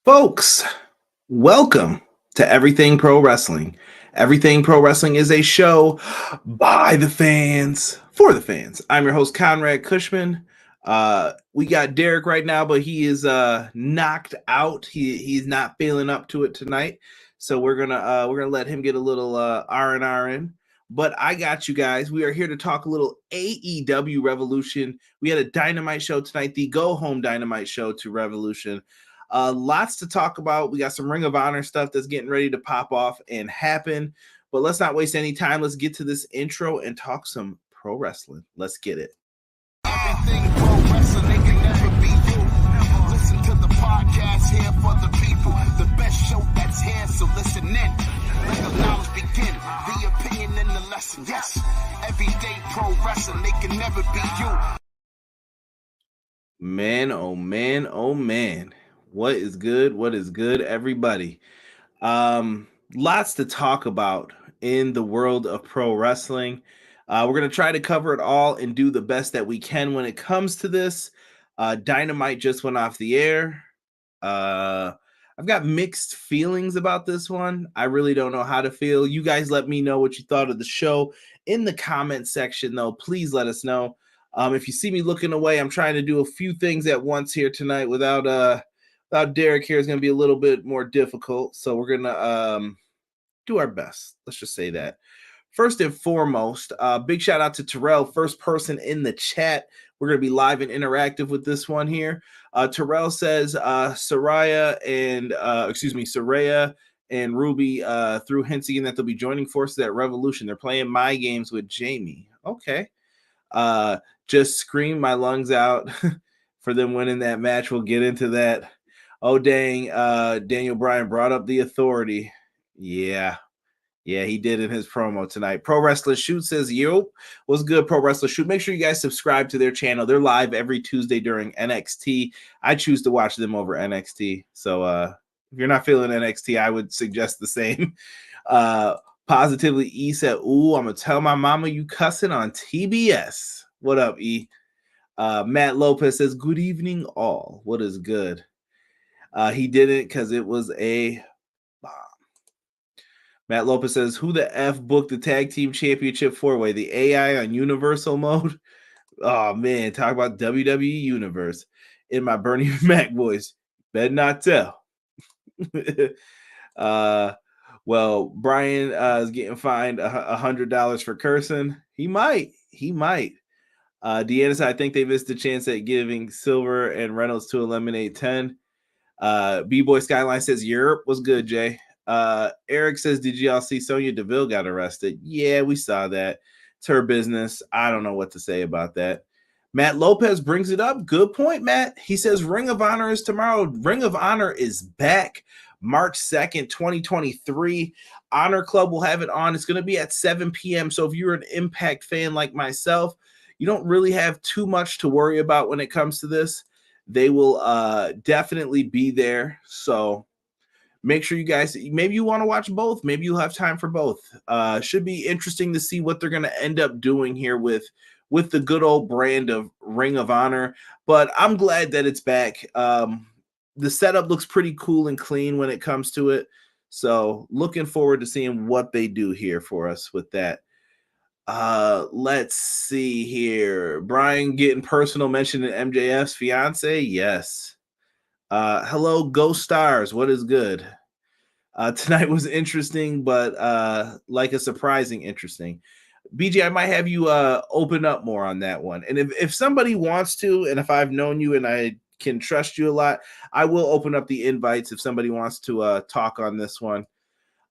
Folks, welcome to Everything Pro Wrestling. Everything Pro Wrestling is a show by the fans, for the fans. I'm your host, Conrad Cushman. We got Derek right now, but he is knocked out. He's not feeling up to it tonight. So we're gonna let him get a little R&R in. But I got you guys. We are here to talk a little AEW Revolution. We had a Dynamite show tonight, the Go Home Dynamite show to Revolution. Lots to talk about. We got some Ring of Honor stuff that's getting ready to pop off and happen. But let's not waste any time. Let's get to this intro and talk some pro wrestling. Let's get it. Everything pro wrestling, they can never be you. Listen to the podcast here for the people. The best show that's here, so listen in. Let the knowledge begin. The opinion and the lesson. Yes, everyday pro wrestling, they can never be you. Man, oh man, oh man. What is good? What is good, everybody? Lots to talk about in the world of pro wrestling. We're going to try to cover it all and do the best that we can when it comes to this. Dynamite just went off the air. I've got mixed feelings about this one. I really don't know how to feel. You guys let me know what you thought of the show in the comment section, though. Please let us know. If you see me looking away, I'm trying to do a few things at once here tonight without Derek here is going to be a little bit more difficult. So we're going to do our best. Let's just say that. First and foremost, big shout out to Terrell, first person in the chat. We're going to be live and interactive with this one here. Terrell says Saraya and Ruby threw hints again that they'll be joining forces at Revolution. They're playing my games with Jamie. Okay. Just scream my lungs out for them winning that match. We'll get into that. Oh, dang. Daniel Bryan brought up the Authority. Yeah, he did in his promo tonight. Pro Wrestler Shoot says, yo, what's good, Pro Wrestler Shoot? Make sure you guys subscribe to their channel. They're live every Tuesday during NXT. I choose to watch them over NXT. So if you're not feeling NXT, I would suggest the same. Positively E said, ooh, I'm going to tell my mama you cussing on TBS. What up, E? Matt Lopez says, good evening, all. What is good? He did it because it was a bomb. Matt Lopez says, who the F booked the Tag Team Championship 4-way? The AI on Universal mode? Oh, man. Talk about WWE Universe. In my Bernie Mac voice. Better not tell. Well, Brian is getting fined $100 for cursing. He might. Deanna said, I think they missed the chance at giving Silver and Reynolds to eliminate 10. B-Boy Skyline says, Europe was good, Jay. Eric says, did y'all see Sonya Deville got arrested? Yeah, we saw that. It's her business. I don't know what to say about that. Matt Lopez brings it up. Good point, Matt. He says Ring of Honor is tomorrow. Ring of Honor is back March 2nd, 2023. Honor Club will have it on. It's going to be at 7 p.m. So if you're an Impact fan like myself, you don't really have too much to worry about when it comes to this. They will definitely be there. So make sure you guys, maybe you want to watch both. Maybe you'll have time for both. Should be interesting to see what they're going to end up doing here with the good old brand of Ring of Honor. But I'm glad that it's back. The setup looks pretty cool and clean when it comes to it. So looking forward to seeing what they do here for us with that. Let's see here. Brian getting personal mention in MJF's fiance. Yes. Hello, Ghost Stars. What is good? Tonight was interesting, but like a surprising interesting. BJ, I might have you open up more on that one. And if somebody wants to, and if I've known you and I can trust you a lot, I will open up the invites if somebody wants to talk on this one.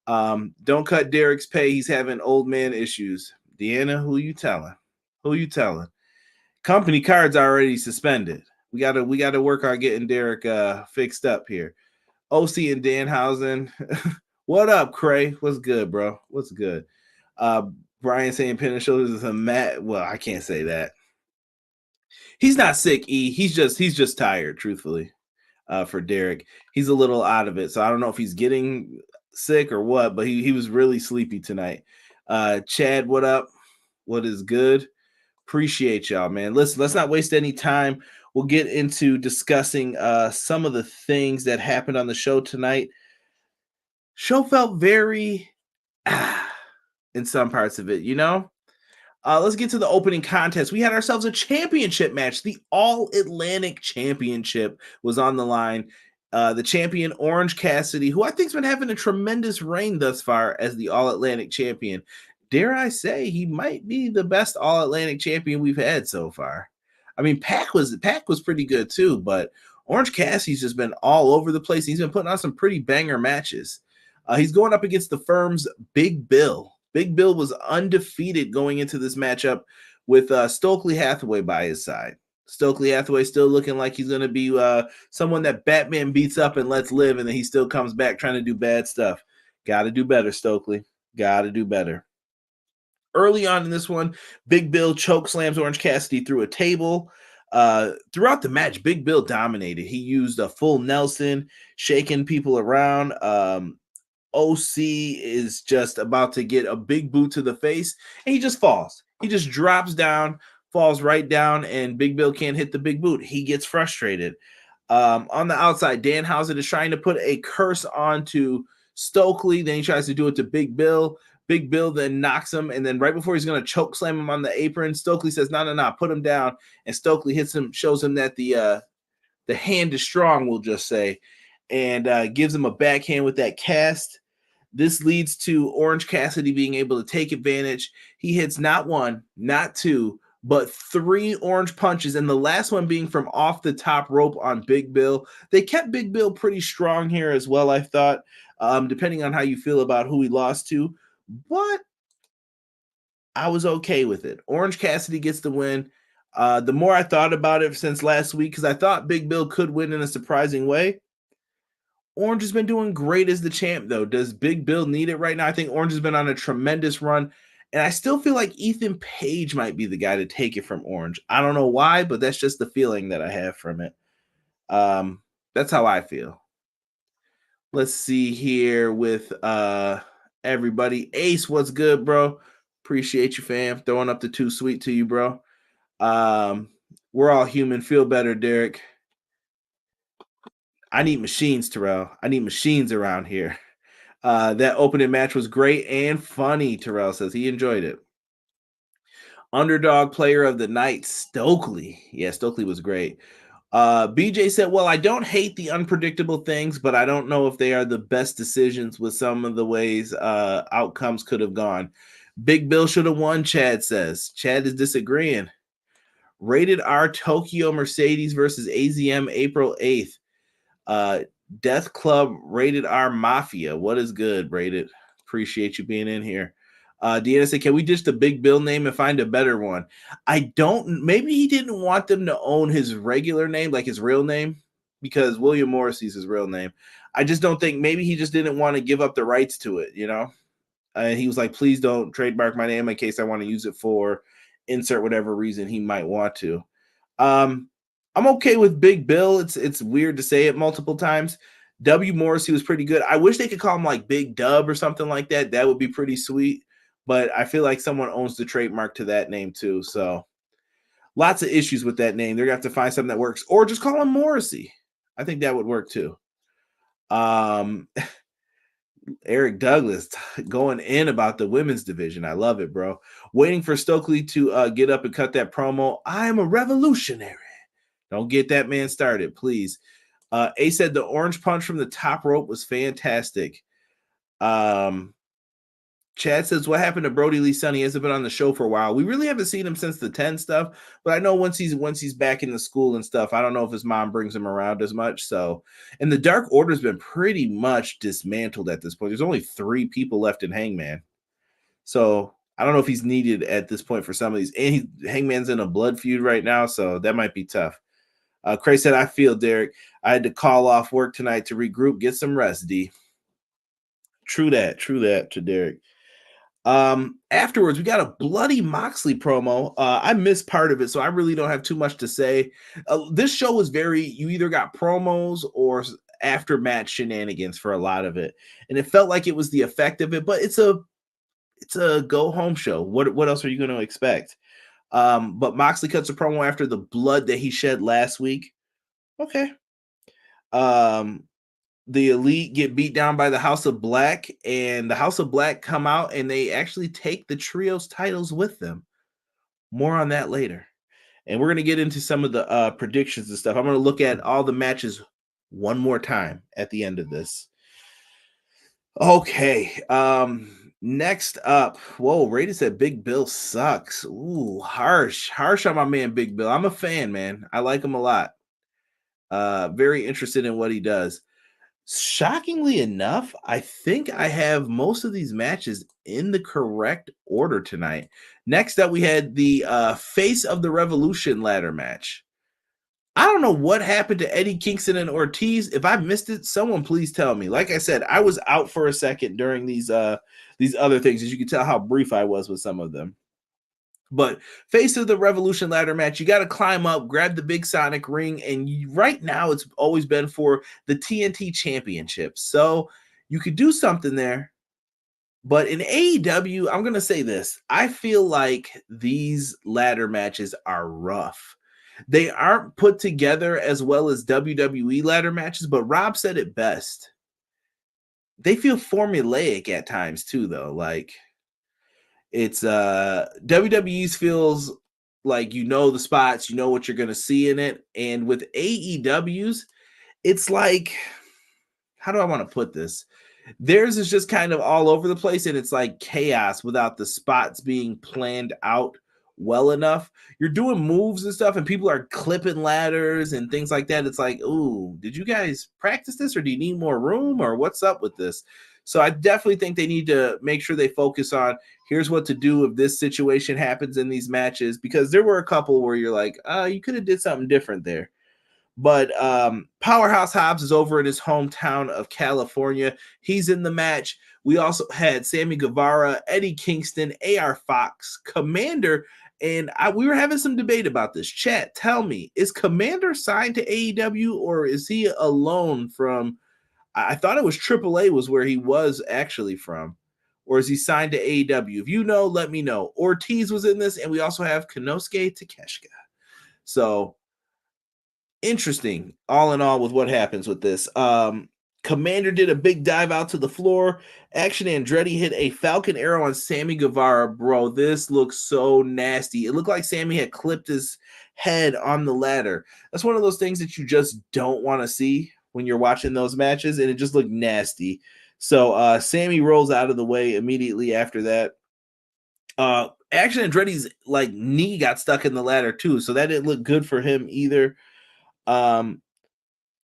Don't cut Derek's pay. He's having old man issues. Deanna, who you telling? Company cards already suspended. We gotta work on getting Derek fixed up here. OC and Danhausen. What up, Cray? What's good, bro? What's good? Brian saying pin and shoulders is a mat. Well, I can't say that. He's not sick, E. He's just tired, truthfully. For Derek. He's a little out of it. So I don't know if he's getting sick or what, but he was really sleepy tonight. Chad, what up? What is good? Appreciate y'all, man. Listen, let's not waste any time. we'll get into discussing some of the things that happened on the show tonight. Show felt very in some parts of it, you know? Let's get to the opening contest. We had ourselves a championship match. The All-Atlantic Championship was on the line. The champion, Orange Cassidy, who I think has been having a tremendous reign thus far as the All-Atlantic Champion. Dare I say, he might be the best All-Atlantic Champion we've had so far. I mean, Pac was pretty good too, but Orange Cassidy's just been all over the place. He's been putting on some pretty banger matches. He's going up against the firm's Big Bill. Big Bill was undefeated going into this matchup with Stokely Hathaway by his side. Stokely Hathaway still looking like he's going to be someone that Batman beats up and lets live, and then he still comes back trying to do bad stuff. Got to do better, Stokely. Got to do better. Early on in this one, Big Bill choke slams Orange Cassidy through a table. Throughout the match, Big Bill dominated. He used a full Nelson, shaking people around. OC is just about to get a big boot to the face, and he just falls. He just drops down, falls right down, and Big Bill can't hit the big boot. He gets frustrated. On the outside, Danhausen is trying to put a curse onto Stokely. Then he tries to do it to Big Bill. Big Bill then knocks him, and then right before he's going to choke slam him on the apron, Stokely says, no, put him down, and Stokely hits him, shows him that the hand is strong, we'll just say, and gives him a backhand with that cast. This leads to Orange Cassidy being able to take advantage. He hits not one, not two, but 3 orange punches, and the last one being from off the top rope on Big Bill. They kept Big Bill pretty strong here as well, I thought, depending on how you feel about who he lost to, but I was okay with it. Orange Cassidy gets the win. The more I thought about it since last week, because I thought Big Bill could win in a surprising way, Orange has been doing great as the champ, though. Does Big Bill need it right now? I think Orange has been on a tremendous run, and I still feel like Ethan Page might be the guy to take it from Orange. I don't know why, but that's just the feeling that I have from it. That's how I feel. Let's see here with everybody. Ace, what's good, bro? Appreciate you, fam. Throwing up the 2 sweet to you, bro. We're all human. Feel better, Derek. I need machines, Terrell. I need machines around here. That opening match was great and funny, Terrell says. He enjoyed it. Underdog player of the night, Stokely. Yeah, Stokely was great. BJ said, well, I don't hate the unpredictable things, but I don't know if they are the best decisions with some of the ways outcomes could have gone. Big Bill should have won, Chad says. Chad is disagreeing. Rated R Tokyo Mercedes versus AZM April 8th. Death Club Rated R Mafia. What is good, Rated? Appreciate you being in here. Deanna said, can we ditch the Big Bill name and find a better one? Maybe he didn't want them to own his regular name, like his real name, because William Morrissey's his real name. I just don't think, maybe he just didn't want to give up the rights to it, you know? And he was like, please don't trademark my name in case I want to use it for insert whatever reason he might want to. I'm okay with Big Bill. It's weird to say it multiple times. W. Morrissey was pretty good. I wish they could call him like Big Dub or something like that. That would be pretty sweet. But I feel like someone owns the trademark to that name too. So lots of issues with that name. They're going to have to find something that works. Or just call him Morrissey. I think that would work too. Eric Douglas going in about the women's division. I love it, bro. Waiting for Stokely to get up and cut that promo. I am a revolutionary. Don't get that man started, please. A said the orange punch from the top rope was fantastic. Chad says, what happened to Brody Lee Son? He hasn't been on the show for a while. We really haven't seen him since the 10 stuff, but I know once he's back in the school and stuff, I don't know if his mom brings him around as much. So, and the Dark Order's been pretty much dismantled at this point. There's only 3 people left in Hangman. So I don't know if he's needed at this point for some of these. And Hangman's in a blood feud right now, so that might be tough. Craig said, I feel, Derek. I had to call off work tonight to regroup, get some rest, D. True that to Derek. Afterwards, we got a bloody Moxley promo. I missed part of it, so I really don't have too much to say. This show was you either got promos or after match shenanigans for a lot of it. And it felt like it was the effect of it, but it's a go home show. What else are you going to expect? But Moxley cuts a promo after the blood that he shed last week. Okay. The Elite get beat down by the House of Black, and the House of Black come out and they actually take the trios titles with them. More on that later. And we're going to get into some of the predictions and stuff. I'm going to look at all the matches one more time at the end of this. Okay. Next up. Whoa, Rated said Big Bill sucks. Ooh, harsh on my man Big Bill. I'm a fan, man. I like him a lot. Very interested in what he does. Shockingly enough, I think I have most of these matches in the correct order tonight. Next up, we had the Face of the Revolution ladder match. I don't know what happened to Eddie Kingston and Ortiz. If I missed it, someone please tell me. Like I said, I was out for a second during these other things, as you can tell how brief I was with some of them. But Face of the Revolution ladder match, you got to climb up, grab the big Sonic ring, and right now it's always been for the TNT Championship. So you could do something there. But in AEW, I'm going to say this. I feel like these ladder matches are rough. They aren't put together as well as WWE ladder matches, but Rob said it best. They feel formulaic at times too, though. Like, it's WWE's feels like the spots, you know what you're going to see in it. And with AEW's, it's like, how do I want to put this? Theirs is just kind of all over the place, and it's like chaos without the spots being planned out well enough. You're doing moves and stuff, and people are clipping ladders and things like that. It's like, ooh, did you guys practice this, or do you need more room, or what's up with this? So I definitely think they need to make sure they focus on here's what to do if this situation happens in these matches, because there were a couple where you're like, you could have did something different there. But Powerhouse Hobbs is over in his hometown of California. He's in the match. We also had Sammy Guevara, Eddie Kingston, AR Fox, Komander, and we were having some debate about this. Chat, tell me, is Komander signed to AEW, or is he alone from, I thought it was AAA was where he was actually from, or is he signed to AEW? If you know, let me know. Ortiz was in this, and we also have Konosuke Takeshita. So interesting, all in all, with what happens with this. Komander did a big dive out to the floor. Action Andretti hit a Falcon Arrow on Sammy Guevara. Bro, this looks so nasty. It looked like Sammy had clipped his head on the ladder. That's one of those things that you just don't want to see when you're watching those matches, and it just looked nasty. So Sammy rolls out of the way immediately after that. Action Andretti's knee got stuck in the ladder too, so that didn't look good for him either.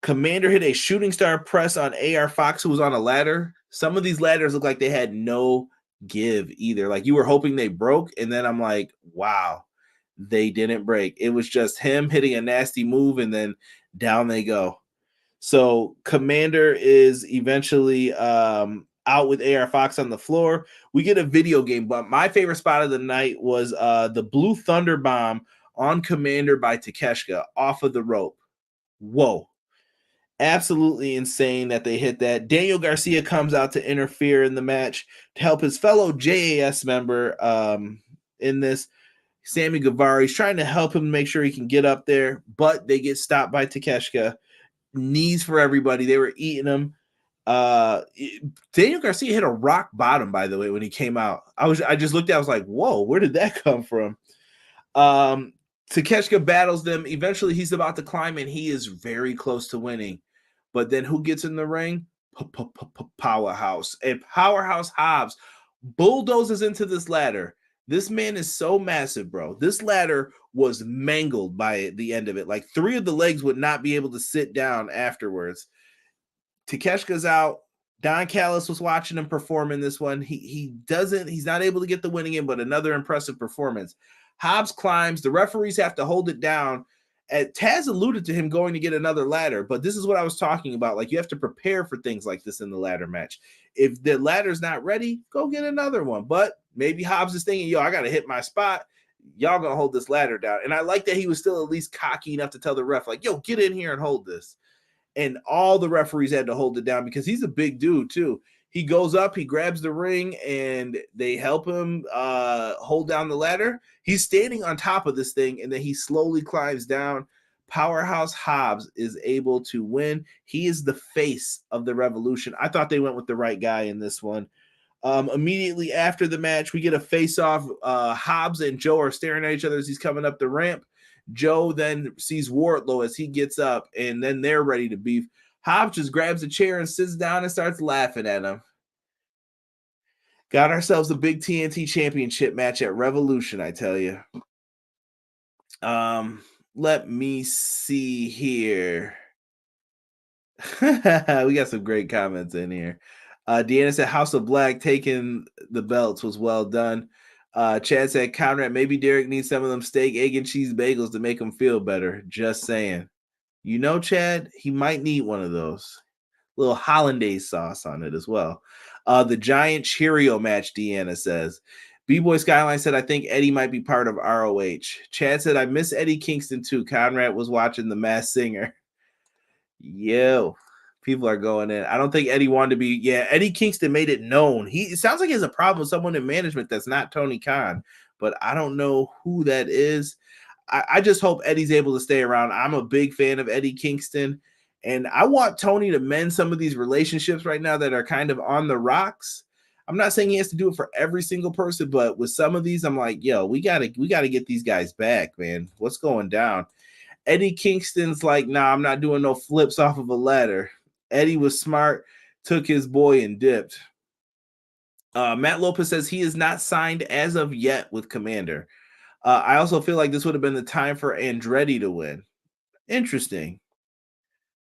Komander hit a shooting star press on AR Fox, who was on a ladder. Some of these ladders look like they had no give either. Like you were hoping they broke, and then I'm like, wow, they didn't break. It was just him hitting a nasty move, and then down they go. So Komander is eventually out with AR Fox on the floor. We get a video game, but my favorite spot of the night was the Blue Thunder Bomb on Komander by Takeshita off of the rope. Whoa. Absolutely insane that they hit that. Daniel Garcia comes out to interfere in the match to help his fellow JAS member in this. Sammy Guevara, he's trying to help him make sure he can get up there, but they get stopped by Takeshita. Knees for everybody. They were eating him. Daniel Garcia hit a rock bottom, by the way, when he came out. I just looked at it, I was like, whoa, where did that come from? Takeshita battles them. Eventually, he's about to climb, and he is very close to winning. But then who gets in the ring? Powerhouse. And Powerhouse Hobbs bulldozes into this ladder. This man is so massive, bro. This ladder was mangled by the end of it. Like 3 of the legs would not be able to sit down afterwards. Takeshita's out. Don Callis was watching him perform in this one. He's not able to get the win again, but another impressive performance. Hobbs climbs. The referees have to hold it down. Taz alluded to him going to get another ladder, but this is what I was talking about. Like, you have to prepare for things like this in the ladder match. If the ladder's not ready, go get another one. But maybe Hobbs is thinking, I got to hit my spot. Y'all going to hold this ladder down. And I like that he was still at least cocky enough to tell the ref, get in here and hold this. And all the referees had to hold it down because he's a big dude too. He goes up, he grabs the ring, and they help him hold down the ladder. He's standing on top of this thing, and then he slowly climbs down. Powerhouse Hobbs is able to win. He is the face of the Revolution. I thought they went with the right guy in this one. Immediately after the match, we get a face-off. Hobbs and Joe are staring at each other as he's coming up the ramp. Joe then sees Wardlow as he gets up, and then they're ready to beef. Hobbs just grabs a chair and sits down and starts laughing at him. Got ourselves a big TNT Championship match at Revolution, I tell you. Let me see here. We got some great comments in here. Deanna said House of Black taking the belts was well done. Chad said Conrad, maybe Derek needs some of them steak, egg, and cheese bagels to make him feel better. Just saying. You know, Chad, he might need one of those. Little hollandaise sauce on it as well. The Giant Cheerio match, Deanna says. B-Boy Skyline said, I think Eddie might be part of ROH. Chad said, I miss Eddie Kingston too. Conrad was watching The Masked Singer. Yo, people are going in. I don't think Eddie wanted to be. Yeah, Eddie Kingston made it known. It sounds like he has a problem with someone in management that's not Tony Khan, but I don't know who that is. I just hope Eddie's able to stay around. I'm a big fan of Eddie Kingston, and I want Tony to mend some of these relationships right now that are kind of on the rocks. I'm not saying he has to do it for every single person, but with some of these, I'm like, yo, we gotta get these guys back, man. What's going down? Eddie Kingston's like, nah, I'm not doing no flips off of a ladder. Eddie was smart, took his boy and dipped. Matt Lopez says he is not signed as of yet with Komander. I also feel like this would have been the time for Andretti to win. Interesting.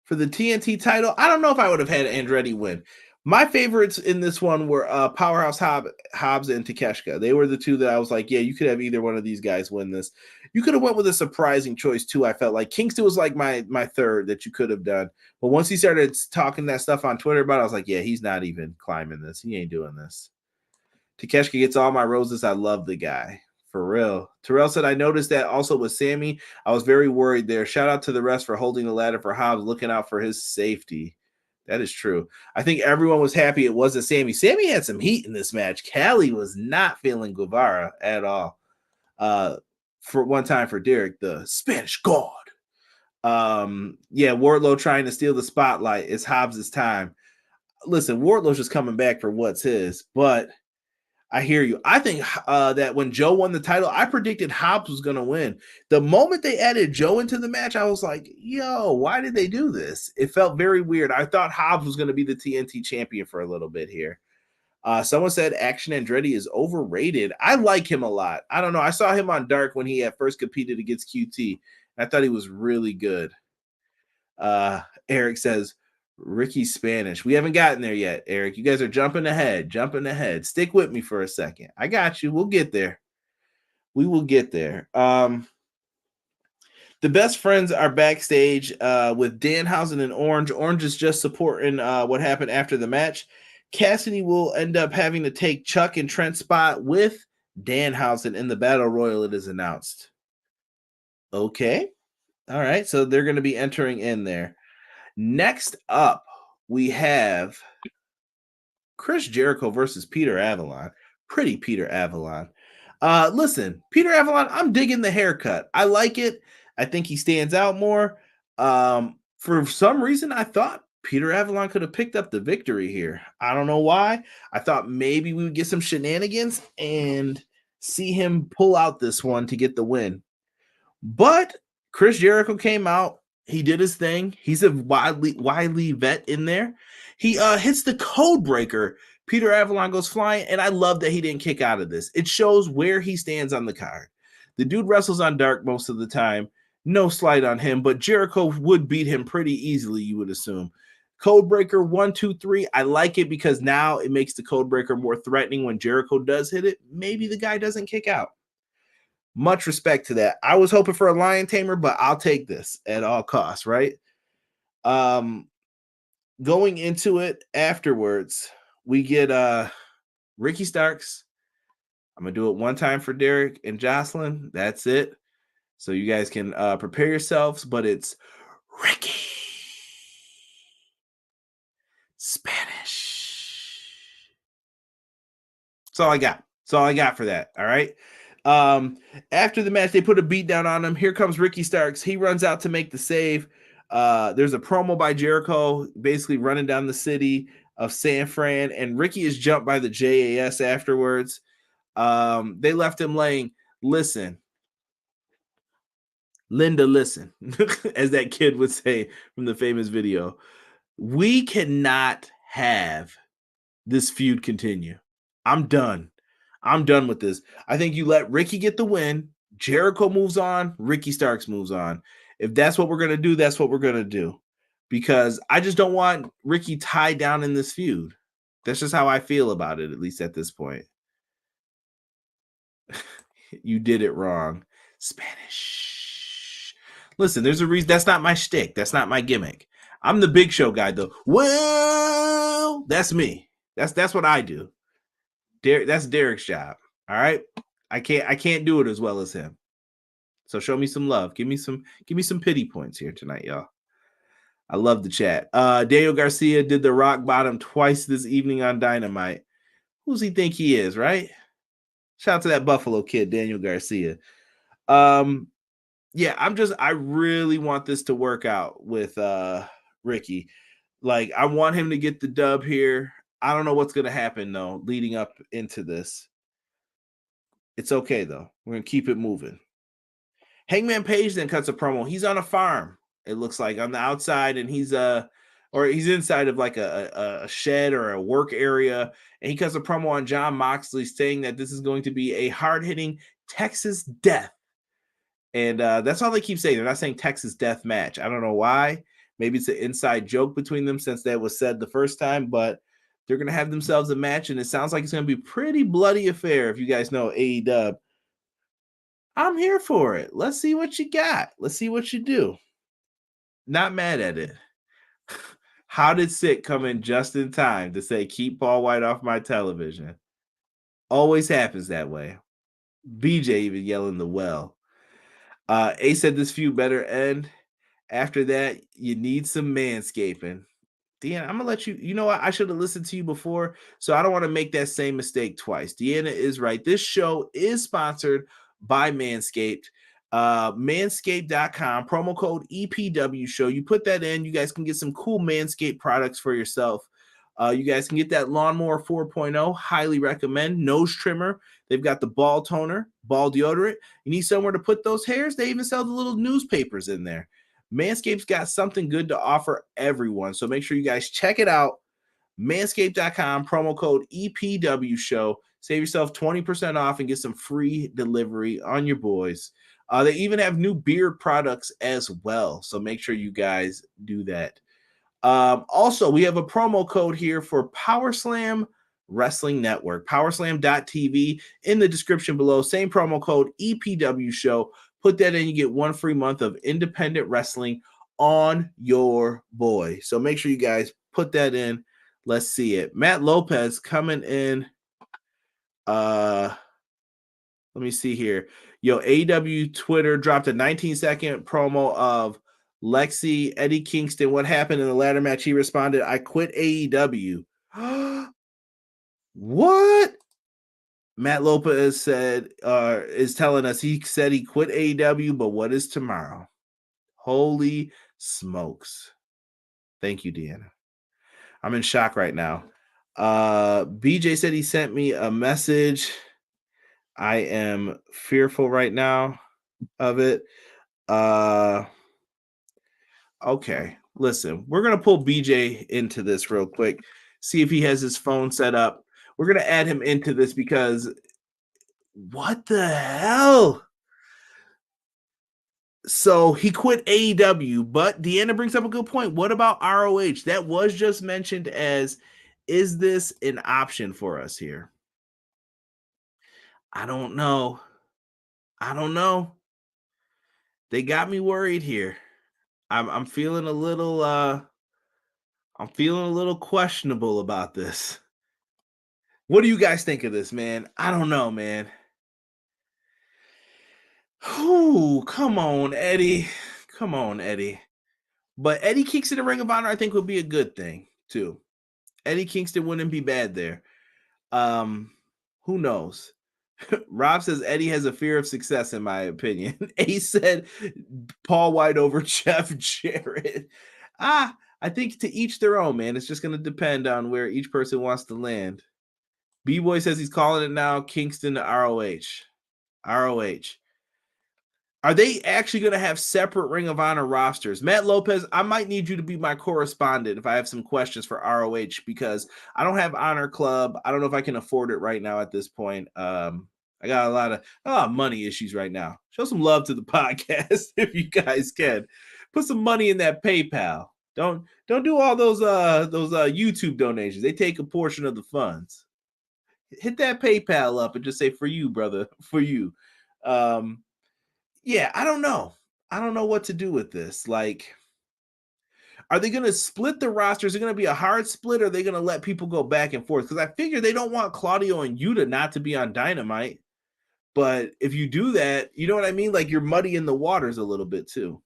For the TNT title, I don't know if I would have had Andretti win. My favorites in this one were Powerhouse Hobbs and Takeshita. They were the two that I was like, yeah, you could have either one of these guys win this. You could have went with a surprising choice too. I felt like Kingston was like my third that you could have done. But once he started talking that stuff on Twitter about it, I was like, yeah, he's not even climbing this. He ain't doing this. Takeshita gets all my roses. I love the guy. For real. Terrell said, I noticed that also with Sammy. I was very worried there. Shout out to the rest for holding the ladder for Hobbs, looking out for his safety. That is true. I think everyone was happy it wasn't Sammy. Sammy had some heat in this match. Callie was not feeling Guevara at all. For one time for Derek, the Spanish God. Yeah, Wardlow trying to steal the spotlight. It's Hobbs' time. Listen, Wardlow's just coming back for what's his, but I hear you. I think that when Joe won the title, I predicted Hobbs was going to win. The moment they added Joe into the match, I was like, yo, why did they do this? It felt very weird. I thought Hobbs was going to be the TNT champion for a little bit here. Someone said Action Andretti is overrated. I like him a lot. I don't know. I saw him on Dark when he had first competed against QT. I thought he was really good. Eric says, Ricky Spanish. We haven't gotten there yet, Eric. You guys are jumping ahead. Stick with me for a second. I got you. We'll get there. We will get there. The best friends are backstage with Danhausen and Orange. Orange is just supporting what happened after the match. Cassidy will end up having to take Chuck and Trent's spot with Danhausen in the Battle Royal, it is announced. Okay. All right. So they're going to be entering in there. Next up, we have Chris Jericho versus Peter Avalon. Pretty Peter Avalon. Listen, Peter Avalon, I'm digging the haircut. I like it. I think he stands out more. For some reason, I thought Peter Avalon could have picked up the victory here. I don't know why. I thought maybe we would get some shenanigans and see him pull out this one to get the win. But Chris Jericho came out. He did his thing. He's a wily vet in there. He hits the code breaker. Peter Avalon goes flying, and I love that he didn't kick out of this. It shows where he stands on the card. The dude wrestles on Dark most of the time. No slight on him, but Jericho would beat him pretty easily, you would assume. Code breaker 1, 2, 3. I like it because now it makes the code breaker more threatening when Jericho does hit it. Maybe the guy doesn't kick out. Much respect to that. I was hoping for a lion tamer, but I'll take this at all costs, right? Going into it afterwards, we get Ricky Starks. I'm going to do it one time for Derek and Jocelyn. That's it. So you guys can prepare yourselves, but it's Ricky Spanish. That's all I got. That's all I got for that. All right. After the match, they put a beat down on him. Here comes Ricky Starks. He runs out to make the save. There's a promo by Jericho, basically running down the city of San Fran, and Ricky is jumped by the JAS afterwards. They left him laying. Listen, Linda, listen, as that kid would say from the famous video. We cannot have this feud continue. I'm done. I'm done with this. I think you let Ricky get the win. Jericho moves on. Ricky Starks moves on. If that's what we're going to do, that's what we're going to do. Because I just don't want Ricky tied down in this feud. That's just how I feel about it, at least at this point. You did it wrong. Spanish. Listen, there's a reason. That's not my shtick. That's not my gimmick. I'm the Big Show guy, though. Well, that's me. That's what I do. That's Derek's job. All right. I can't do it as well as him. So show me some love. Give me some pity points here tonight, y'all. I love the chat. Daniel Garcia did the rock bottom twice this evening on Dynamite. Who's he think he is, right? Shout out to that Buffalo kid, Daniel Garcia. Yeah, I really want this to work out with Ricky. Like, I want him to get the dub here. I don't know what's going to happen, though, leading up into this. It's okay, though. We're going to keep it moving. Hangman Page then cuts a promo. He's on a farm, it looks like, on the outside, and he's inside of like a shed or a work area, and he cuts a promo on Jon Moxley saying that this is going to be a hard-hitting Texas death. And that's all they keep saying. They're not saying Texas death match. I don't know why. Maybe it's an inside joke between them since that was said the first time, but they're going to have themselves a match, and it sounds like it's going to be a pretty bloody affair if you guys know AEW. I'm here for it. Let's see what you got. Let's see what you do. Not mad at it. How did Sick come in just in time to say, keep Paul White off my television? Always happens that way. BJ even yelling the well. A said this feud better end. After that, you need some manscaping. Deanna, I'm going to let you know what? I should have listened to you before, so I don't want to make that same mistake twice. Deanna is right. This show is sponsored by Manscaped. Manscaped.com, promo code EPW show. You put that in, you guys can get some cool Manscaped products for yourself. You guys can get that Lawnmower 4.0, highly recommend. Nose trimmer. They've got the ball toner, ball deodorant. You need somewhere to put those hairs? They even sell the little newspapers in there. Manscaped's got something good to offer everyone. So make sure you guys check it out. Manscaped.com, promo code EPW show. Save yourself 20% off and get some free delivery on your boys. They even have new beard products as well. So make sure you guys do that. Also, we have a promo code here for PowerSlam Wrestling Network, powerslam.tv in the description below. Same promo code EPW show. Put that in, you get 1 free month of independent wrestling on your boy. So make sure you guys put that in. Let's see it. Matt Lopez coming in. Let me see here. Yo, AEW Twitter dropped a 19-second promo of Lexi, Eddie Kingston. What happened in the ladder match? He responded, I quit AEW. What? Matt Lopez said, is telling us he said he quit AEW, but what is tomorrow? Holy smokes. Thank you, Deanna. I'm in shock right now. BJ said he sent me a message. I am fearful right now of it. Okay, listen, we're going to pull BJ into this real quick, see if he has his phone set up. We're going to add him into this because what the hell? So he quit AEW, but Deanna brings up a good point. What about ROH? That was just mentioned as, is this an option for us here? I don't know. They got me worried here. I'm feeling a little questionable about this. What do you guys think of this, man? I don't know, man. Ooh, come on, Eddie. But Eddie Kingston in Ring of Honor, I think, would be a good thing, too. Eddie Kingston wouldn't be bad there. Who knows? Rob says Eddie has a fear of success, in my opinion. Ace said Paul White over Jeff Jarrett. I think to each their own, man. It's just going to depend on where each person wants to land. B-Boy says he's calling it now Kingston to ROH. ROH. Are they actually going to have separate Ring of Honor rosters? Matt Lopez, I might need you to be my correspondent if I have some questions for ROH, because I don't have Honor Club. I don't know if I can afford it right now at this point. I got a lot of money issues right now. Show some love to the podcast if you guys can. Put some money in that PayPal. Don't do all those YouTube donations. They take a portion of the funds. Hit that PayPal up and just say, for you, brother, for you. Yeah, I don't know. I don't know what to do with this. Like, are they going to split the roster? Is it going to be a hard split, or are they going to let people go back and forth? Because I figure they don't want Claudio and Yuta not to be on Dynamite. But if you do that, you know what I mean? Like, you're muddying the waters a little bit too.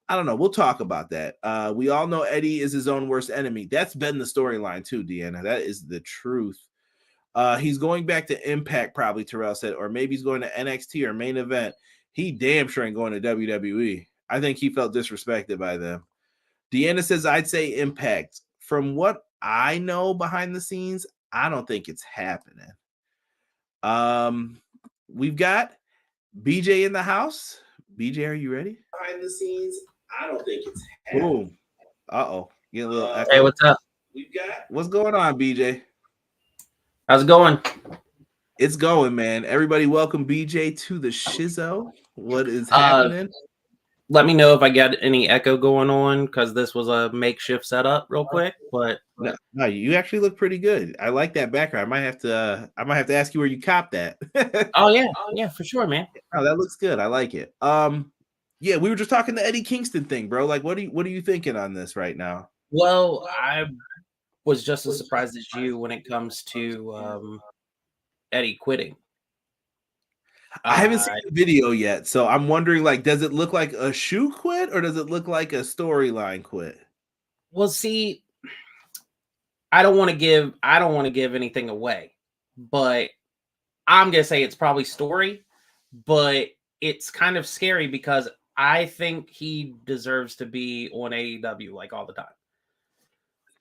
I don't know. We'll talk about that. We all know Eddie is his own worst enemy. That's been the storyline too, Deanna. That is the truth. He's going back to Impact, probably, Terrell said, or maybe he's going to NXT or Main Event. He damn sure ain't going to WWE. I think he felt disrespected by them. Deanna says, I'd say Impact. From what I know behind the scenes, I don't think it's happening. We've got BJ in the house. BJ, are you ready? Behind the scenes, I don't think it's happening. Boom. Uh-oh. Get a little echo. Hey, what's up? What's going on, BJ? How's it going? It's going, man. Everybody, welcome BJ to the Shizzo. What is happening? Let me know if I got any echo going on, because this was a makeshift setup real quick. But no, you actually look pretty good. I like that background. I might have to ask you where you copped that. Oh yeah, for sure, man. Oh, that looks good. I like it. Yeah, we were just talking the Eddie Kingston thing, bro. Like, what are you thinking on this right now? Well, I was just as surprised as you when it comes to Eddie quitting. I haven't seen the video yet, so I'm wondering, like, does it look like a shoe quit, or does it look like a storyline quit? Well, see, I don't want to give anything away, but I'm gonna say it's probably story, but it's kind of scary because I think he deserves to be on AEW like all the time.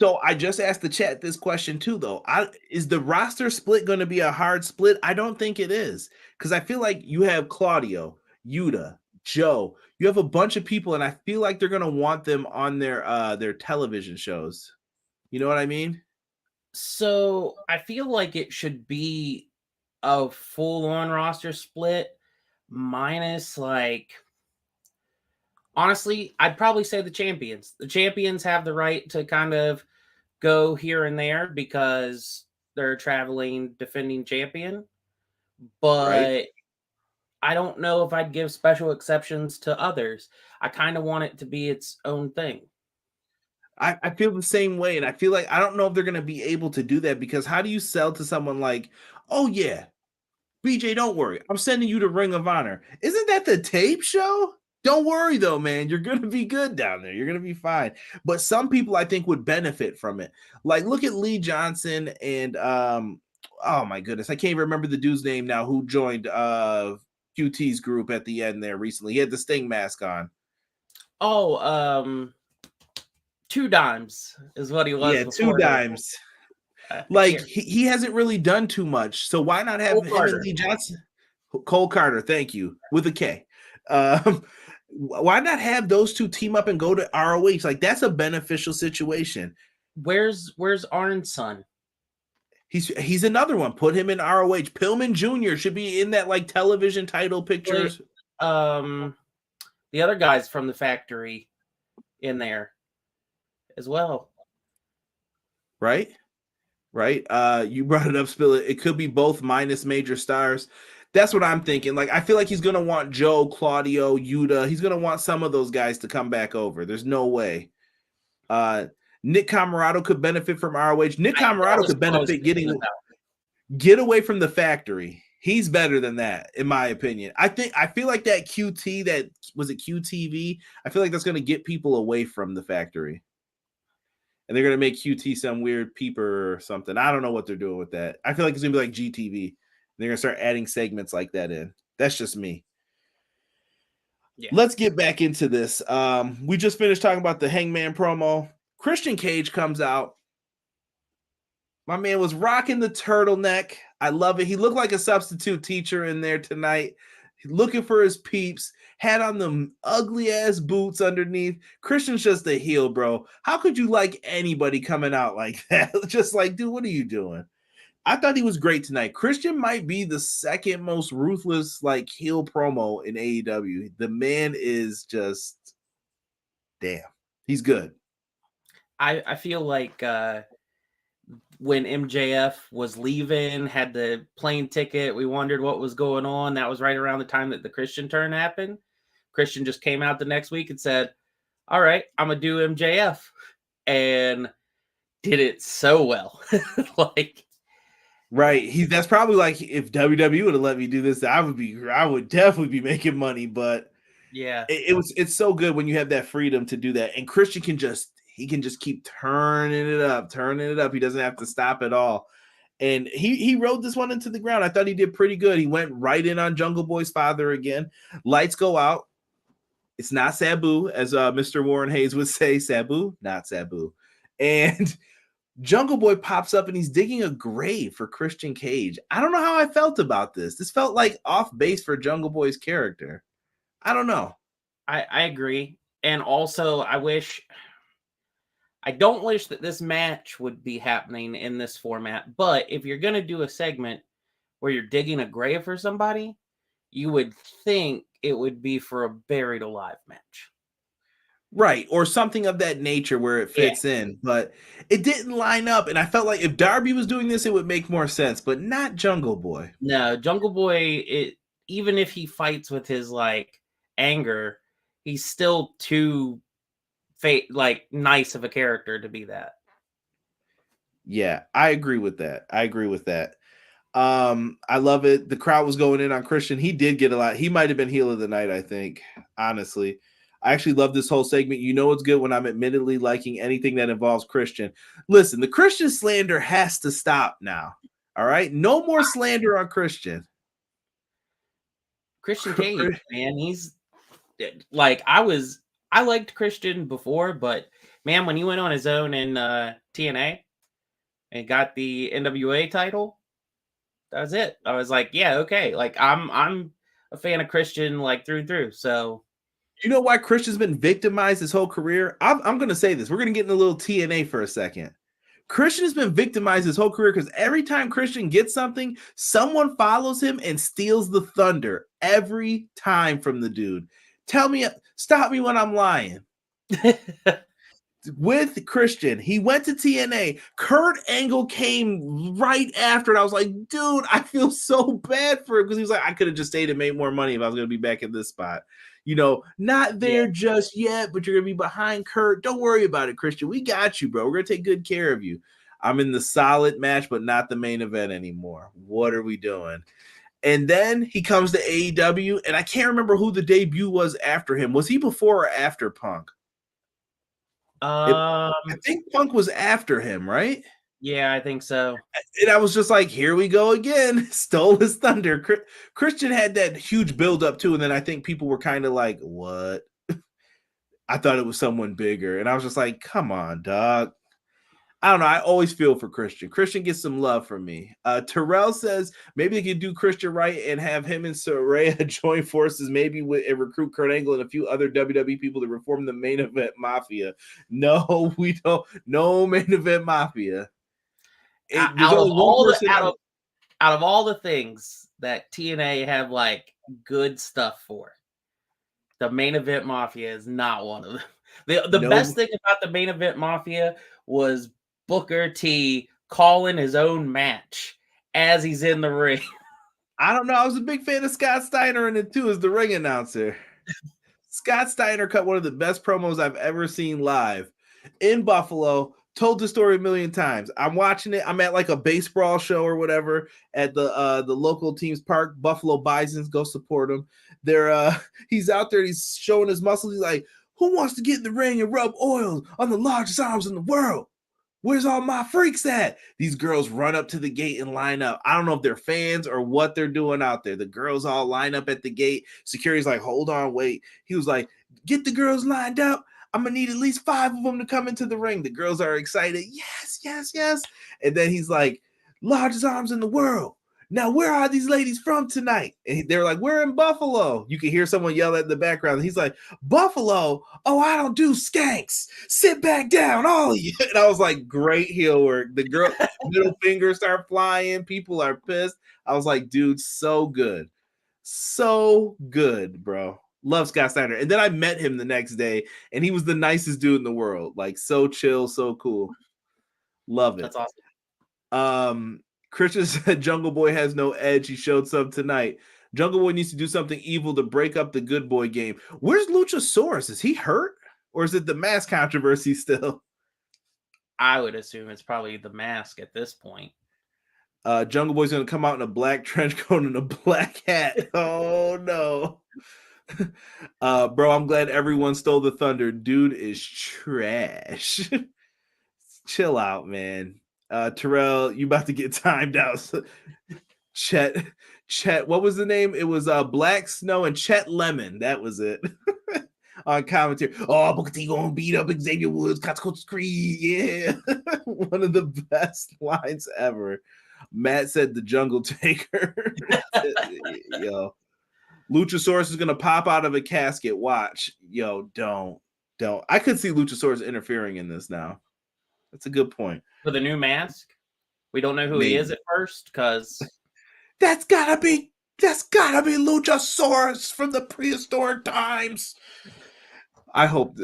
So I just asked the chat this question too, though. Is the roster split going to be a hard split? I don't think it is, because I feel like you have Claudio, Yuta, Joe. You have a bunch of people, and I feel like they're going to want them on their television shows. You know what I mean? So I feel like it should be a full-on roster split, minus, like, honestly, I'd probably say the champions. The champions have the right to kind of go here and there because they're traveling defending champion. But right. I don't know if I'd give special exceptions to others. I kind of want it to be its own thing. I feel the same way, and I feel like I don't know if they're going to be able to do that, because how do you sell to someone like, oh yeah, BJ, don't worry, I'm sending you to Ring of Honor. Isn't that the tape show? Don't worry, though, man. You're going to be good down there. You're going to be fine. But some people, I think, would benefit from it. Like, look at Lee Johnson and, oh, my goodness. I can't even remember the dude's name now who joined QT's group at the end there recently. He had the Sting mask on. Oh, Two Dimes is what he was. Yeah, Two Dimes. Like, he hasn't really done too much. So why not have him and Lee Johnson? Cole Carter, thank you, with a K. Why not have those two team up and go to ROH? Like, that's a beneficial situation. Where's Arn's son? He's another one. Put him in ROH. Pillman Jr. should be in that, like, television title pictures. The other guys from the factory in there as well. Right. You brought it up, Spill It. It could be both minus major stars. That's what I'm thinking. Like, I feel like he's going to want Joe, Claudio, Yuta. He's going to want some of those guys to come back over. There's no way. Nick Camarado could benefit from ROH. Nick Camarado could benefit get away from the factory. He's better than that, in my opinion. I feel like that QT, that was it QTV? I feel like that's going to get people away from the factory. and they're gonna make QT some weird peeper or something. I don't know what they're doing with that. I feel like it's gonna be like GTV. They're gonna start adding segments like that in. That's just me. Yeah. Let's get back into this. We just finished talking about the Hangman promo. Christian Cage comes out. My man was rocking the turtleneck. I love it. He looked like a substitute teacher in there tonight, looking for his peeps. Had on them ugly ass boots underneath. Christian's just a heel, bro. How could you like anybody coming out like that? Just like, dude, what are you doing? I thought he was great tonight. Christian might be the second most ruthless like heel promo in AEW. The man is just damn. He's good. I feel like when MJF was leaving, had the plane ticket, we wondered what was going on. That was right around the time that the Christian turn happened. Christian just came out the next week and said, all right, I'm going to do MJF. And did it so well. Like, right. That's probably like, if WWE would have let me do this, I would definitely be making money. But yeah, it's so good when you have that freedom to do that. And Christian can just keep turning it up. He doesn't have to stop at all. And he rode this one into the ground. I thought he did pretty good. He went right in on Jungle Boy's father again. Lights go out. It's not Sabu, as Mr. Warren Hayes would say. Sabu, not Sabu. And Jungle Boy pops up and he's digging a grave for Christian Cage. I don't know how I felt about this. This felt like off base for Jungle Boy's character. I don't know. I agree. And also, I don't wish that this match would be happening in this format, but if you're going to do a segment where you're digging a grave for somebody, you would think it would be for a buried alive match. Right, or something of that nature where it fits in, but it didn't line up, and I felt like if Darby was doing this, it would make more sense, but not Jungle Boy. No, Jungle Boy, even if he fights with his, like, anger, he's still too nice of a character to be that. Yeah, I agree with that. I love it. The crowd was going in on Christian. He did get a lot. He might have been heel of the night, I think. Honestly, I actually love this whole segment. You know, it's good when I'm admittedly liking anything that involves Christian. Listen, the Christian slander has to stop now. All right, no more slander on Christian. Christian Cage, man, he's like I liked Christian before, but man, when he went on his own in TNA and got the NWA title, that was it. I was like, yeah, okay. Like I'm a fan of Christian like through and through. So you know why Christian's been victimized his whole career? I'm going to say this. We're going to get in a little TNA for a second. Christian has been victimized his whole career because every time Christian gets something, someone follows him and steals the thunder every time from the dude. Stop me when I'm lying. With Christian, he went to TNA. Kurt Angle came right after, and I was like, dude, I feel so bad for him because he was like, I could have just stayed and made more money if I was going to be back in this spot. You know, not there just yet, but you're going to be behind Kurt. Don't worry about it, Christian. We got you, bro. We're going to take good care of you. I'm in the solid match, but not the main event anymore. What are we doing? And then he comes to AEW, and I can't remember who the debut was after him. Was he before or after Punk? I think Punk was after him, right? Yeah, I think so. And I was just like, here we go again. Stole his thunder. Christian had that huge build-up too, and then I think people were kind of like, what? I thought it was someone bigger. And I was just like, come on, dog. I don't know. I always feel for Christian. Christian gets some love from me. Terrell says maybe they could do Christian right and have him and Saraya join forces, maybe and recruit Kurt Angle and a few other WWE people to reform the main event mafia. No, we don't. No main event mafia. Out of all the things that TNA have like good stuff for, the main event mafia is not one of them. The best thing about the main event mafia was Booker T calling his own match as he's in the ring. I don't know. I was a big fan of Scott Steiner in it too as the ring announcer. Scott Steiner cut one of the best promos I've ever seen live in Buffalo. Told the story a million times. I'm watching it. I'm at like a baseball show or whatever at the local team's park. Buffalo Bisons, go support him. He's out there. He's showing his muscles. He's like, who wants to get in the ring and rub oil on the largest arms in the world? Where's all my freaks at? These girls run up to the gate and line up. I don't know if they're fans or what they're doing out there. The girls all line up at the gate. Security's like, hold on, wait. He was like, get the girls lined up. I'm going to need at least 5 of them to come into the ring. The girls are excited. Yes, yes, yes. And then he's like, largest arms in the world. Now, where are these ladies from tonight? And they're like, we're in Buffalo. You can hear someone yell at the background. And he's like, Buffalo? Oh, I don't do skanks. Sit back down, all of you. And I was like, great heel work. The girl middle fingers start flying. People are pissed. I was like, dude, so good. So good, bro. Love Scott Steiner. And then I met him the next day, and he was the nicest dude in the world. Like, so chill, so cool. Love it. That's awesome. Christian said Jungle Boy has no edge. He showed some tonight. Jungle Boy needs to do something evil to break up the good boy game. Where's Luchasaurus? Is he hurt? Or is it the mask controversy still? I would assume it's probably the mask at this point. Jungle Boy's going to come out in a black trench coat and a black hat. Oh, no. Bro, I'm glad everyone stole the thunder. Dude is trash. Chill out, man. Terrell, you about to get timed out. Chet, what was the name? It was Black Snow and Chet Lemon. That was it. On commentary. Oh, Booker T gonna beat up Xavier Woods, Coach Creed. Yeah. One of the best lines ever. Matt said the Jungle Taker. Yo. Luchasaurus is gonna pop out of a casket. Watch. Yo, don't. I could see Luchasaurus interfering in this now. That's a good point. For the new mask, we don't know who he is at first because that's gotta be Luchasaurus from the prehistoric times. I hope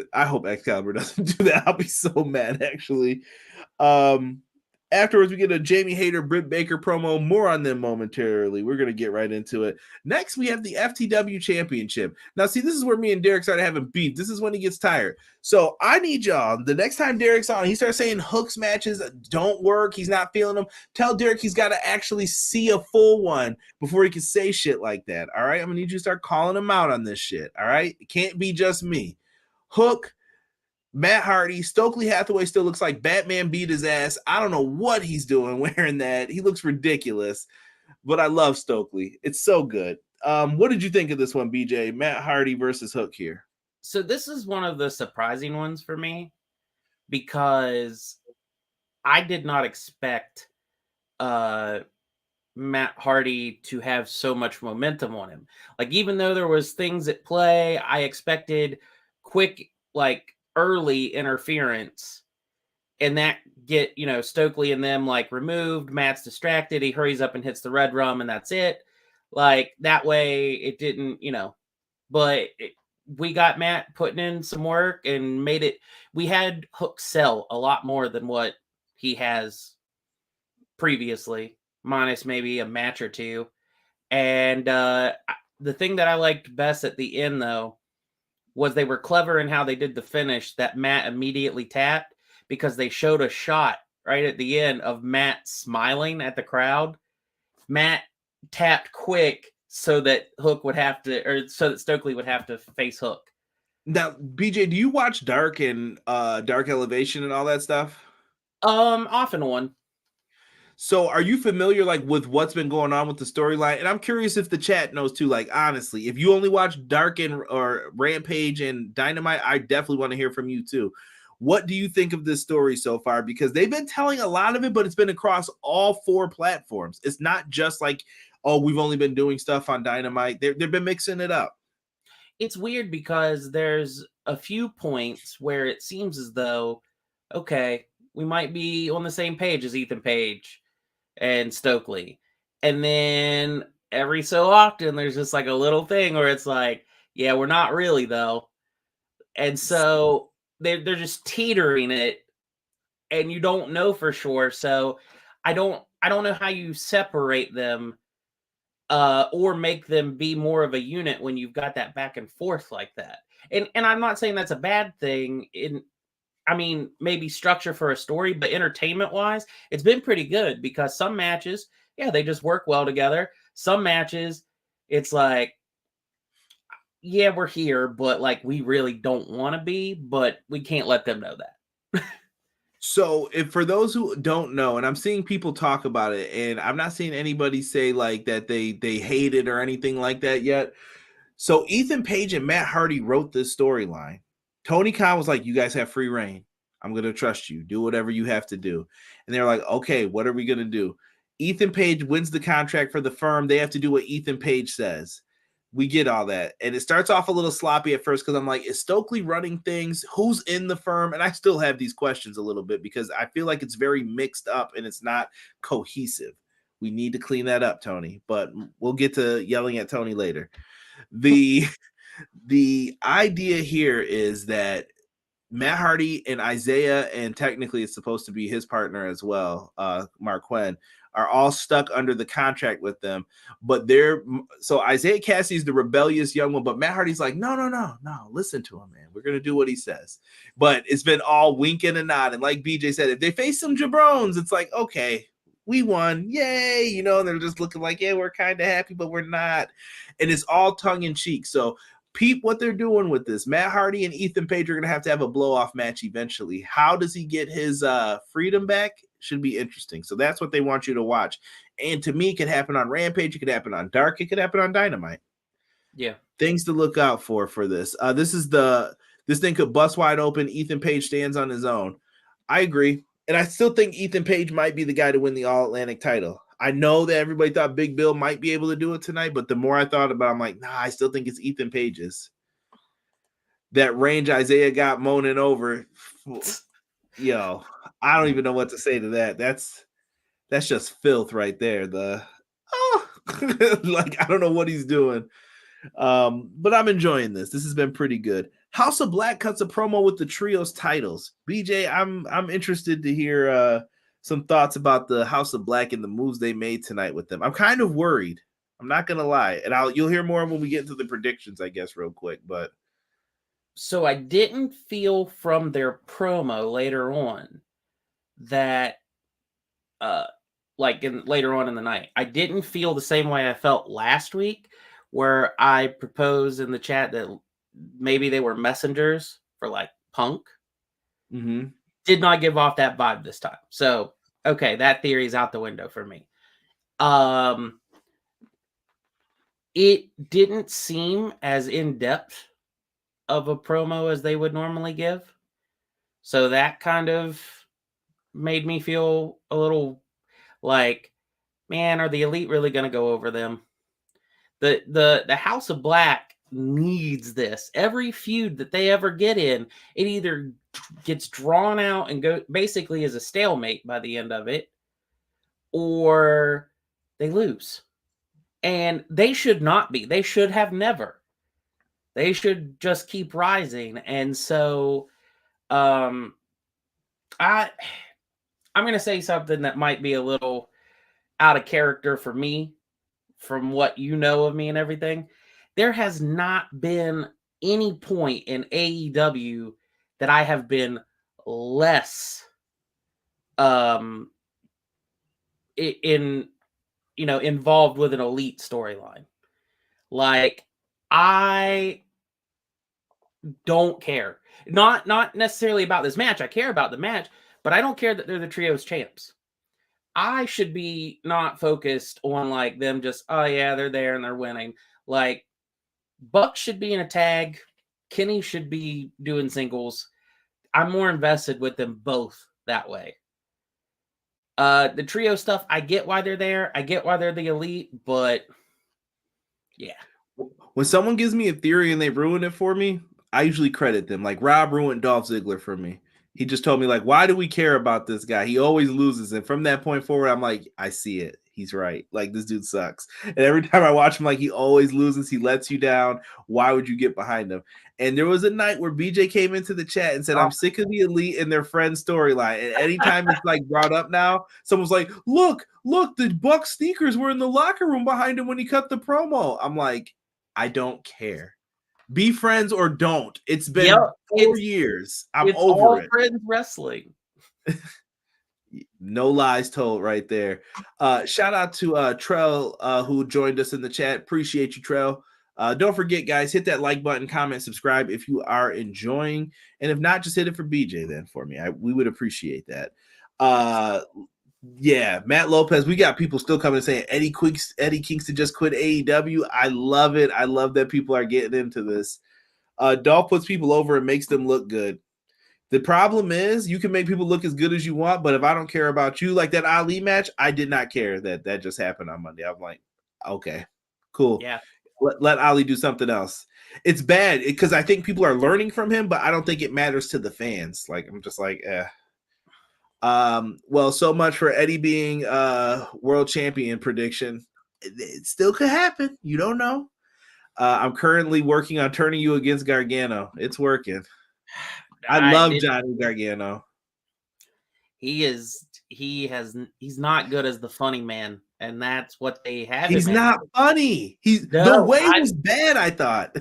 Excalibur doesn't do that. I'll be so mad, actually. Afterwards, we get a Jamie Hayter, Britt Baker promo. More on them momentarily. We're going to get right into it. Next, we have the FTW Championship. Now, see, this is where me and Derek started having beef. This is when he gets tired. So I need y'all, the next time Derek's on, he starts saying hooks matches don't work. He's not feeling them. Tell Derek he's got to actually see a full one before he can say shit like that. All right? I'm going to need you to start calling him out on this shit. All right? It can't be just me. Hook, Matt Hardy, Stokely Hathaway still looks like Batman beat his ass. I don't know what he's doing wearing that. He looks ridiculous, but I love Stokely. It's so good. What did you think of this one, BJ? Matt Hardy versus Hook here. So this is one of the surprising ones for me because I did not expect Matt Hardy to have so much momentum on him. Like, even though there was things at play, I expected quick, like, early interference and that get, Stokely and them like removed. Matt's distracted. He hurries up and hits the red rum and that's it. Like, that way it didn't, but we got Matt putting in some work and made it. We had Hook sell a lot more than what he has previously, minus maybe a match or two. And the thing that I liked best at the end, though, was they were clever in how they did the finish that Matt immediately tapped, because they showed a shot right at the end of Matt smiling at the crowd. Matt tapped quick so that Hook would have to, or so that Stokely would have to face Hook. Now, BJ, do you watch Dark and Dark Elevation and all that stuff? Off and on. So are you familiar like with what's been going on with the storyline? And I'm curious if the chat knows too, like, honestly, if you only watch Dark or Rampage and Dynamite, I definitely want to hear from you too. What do you think of this story so far? Because they've been telling a lot of it, but it's been across all 4 platforms. It's not just like, oh, we've only been doing stuff on Dynamite. They've been mixing it up. It's weird because there's a few points where it seems as though, okay, we might be on the same page as Ethan Page and Stokely. And then every so often there's just like a little thing where it's like, yeah, we're not really though. And so they're just teetering it and you don't know for sure. So I don't know how you separate them or make them be more of a unit when you've got that back and forth like that. And I'm not saying that's a bad thing maybe structure for a story, but entertainment wise, it's been pretty good because some matches, yeah, they just work well together. Some matches, it's like, yeah, we're here, but like we really don't want to be, but we can't let them know that. So, if for those who don't know, and I'm seeing people talk about it, and I'm not seeing anybody say like that they hate it or anything like that yet. So, Ethan Page and Matt Hardy wrote this storyline. Tony Khan was like, "You guys have free reign. I'm going to trust you. Do whatever you have to do." And they're like, "Okay, what are we going to do?" Ethan Page wins the contract for the firm. They have to do what Ethan Page says. We get all that. And it starts off a little sloppy at first because I'm like, is Stokely running things? Who's in the firm? And I still have these questions a little bit because I feel like it's very mixed up and it's not cohesive. We need to clean that up, Tony, but we'll get to yelling at Tony later. The idea here is that Matt Hardy and Isaiah, and technically it's supposed to be his partner as well, Mark Quinn, are all stuck under the contract with them. But so Isaiah Cassidy's the rebellious young one, but Matt Hardy's like, no, listen to him, man. We're going to do what he says. But it's been all winking and nodding. Like BJ said, if they face some jabrones, it's like, okay, we won. Yay. You know, and they're just looking like, yeah, we're kind of happy, but we're not. And it's all tongue in cheek. So peep what they're doing with this. Matt Hardy and Ethan Page are going to have a blow-off match eventually. How does he get his freedom back? Should be interesting. So that's what they want you to watch. And to me, it could happen on Rampage. It could happen on Dark. It could happen on Dynamite. Yeah. Things to look out for this. This thing could bust wide open. Ethan Page stands on his own. I agree. And I still think Ethan Page might be the guy to win the All-Atlantic title. I know that everybody thought Big Bill might be able to do it tonight, but the more I thought about it, I'm like, nah, I still think it's Ethan Page's. That range Isaiah got moaning over, yo, I don't even know what to say to that. That's just filth right there. Like, I don't know what he's doing. But I'm enjoying this. This has been pretty good. House of Black cuts a promo with the trios titles. BJ, I'm interested to hear some thoughts about the House of Black and the moves they made tonight with them. I'm kind of worried. I'm not gonna lie, and you'll hear more when we get into the predictions, I guess, real quick. But so I didn't feel from their promo later on that, later on in the night, I didn't feel the same way I felt last week, where I proposed in the chat that maybe they were messengers for like Punk. Mm-hmm. Did not give off that vibe this time. So, okay, that theory is out the window for me. It didn't seem as in-depth of a promo as they would normally give. So that kind of made me feel a little like, man, are the Elite really going to go over them? The House of Black needs this. Every feud that they ever get in, it either gets drawn out and basically is a stalemate by the end of it, or they lose. And they should not be. They should have never. They should just keep rising. And so I'm going to say something that might be a little out of character for me, from what you know of me and everything. There has not been any point in AEW that I have been less involved with an Elite storyline. Like, I don't care. Not necessarily about this match. I care about the match, but I don't care that they're the trios champs. I should be not focused on like them just, oh yeah, they're there and they're winning. Like, Buck should be in a tag. Kenny should be doing singles. I'm more invested with them both that way. The trio stuff, I get why they're there. I get why they're the Elite, but yeah. When someone gives me a theory and they ruin it for me, I usually credit them. Like Rob ruined Dolph Ziggler for me. He just told me, like, why do we care about this guy? He always loses. And from that point forward, I'm like, I see it. He's right. Like, this dude sucks. And every time I watch him, like, he always loses. He lets you down. Why would you get behind him? And there was a night where BJ came into the chat and said, I'm sick of the Elite and their friend storyline. And anytime it's like brought up now, someone's like, look, the Buck sneakers were in the locker room behind him when he cut the promo. I'm like, I don't care. Be friends or don't. It's been 4 years. I'm over it. Friends wrestling. No lies told right there. Shout out to Trell who joined us in the chat. Appreciate you, Trell. Don't forget, guys, hit that like button, comment, subscribe if you are enjoying. And if not, just hit it for BJ then for me. We would appreciate that. Yeah, Matt Lopez. We got people still coming and saying Eddie Kingston just quit AEW. I love it. I love that people are getting into this. Dolph puts people over and makes them look good. The problem is you can make people look as good as you want, but if I don't care about you, like that Ali match, I did not care that just happened on Monday. I'm like, okay, cool. Yeah. Let Ali do something else. It's bad because I think people are learning from him, but I don't think it matters to the fans. Like, I'm just like, eh. Well, so much for Eddie being world champion prediction. It still could happen. You don't know. I'm currently working on turning you against Gargano. It's working. I love Johnny Gargano. He's not good as the funny man, and that's what they have. He's not funny. The way was bad, I thought.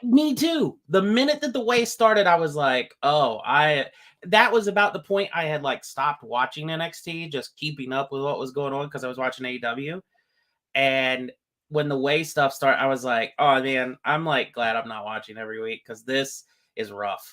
Me too. The minute that the way started, I was like, that was about the point I had like stopped watching NXT, just keeping up with what was going on because I was watching AEW. And when the way stuff started, I was like, oh man, I'm like glad I'm not watching every week because this is rough.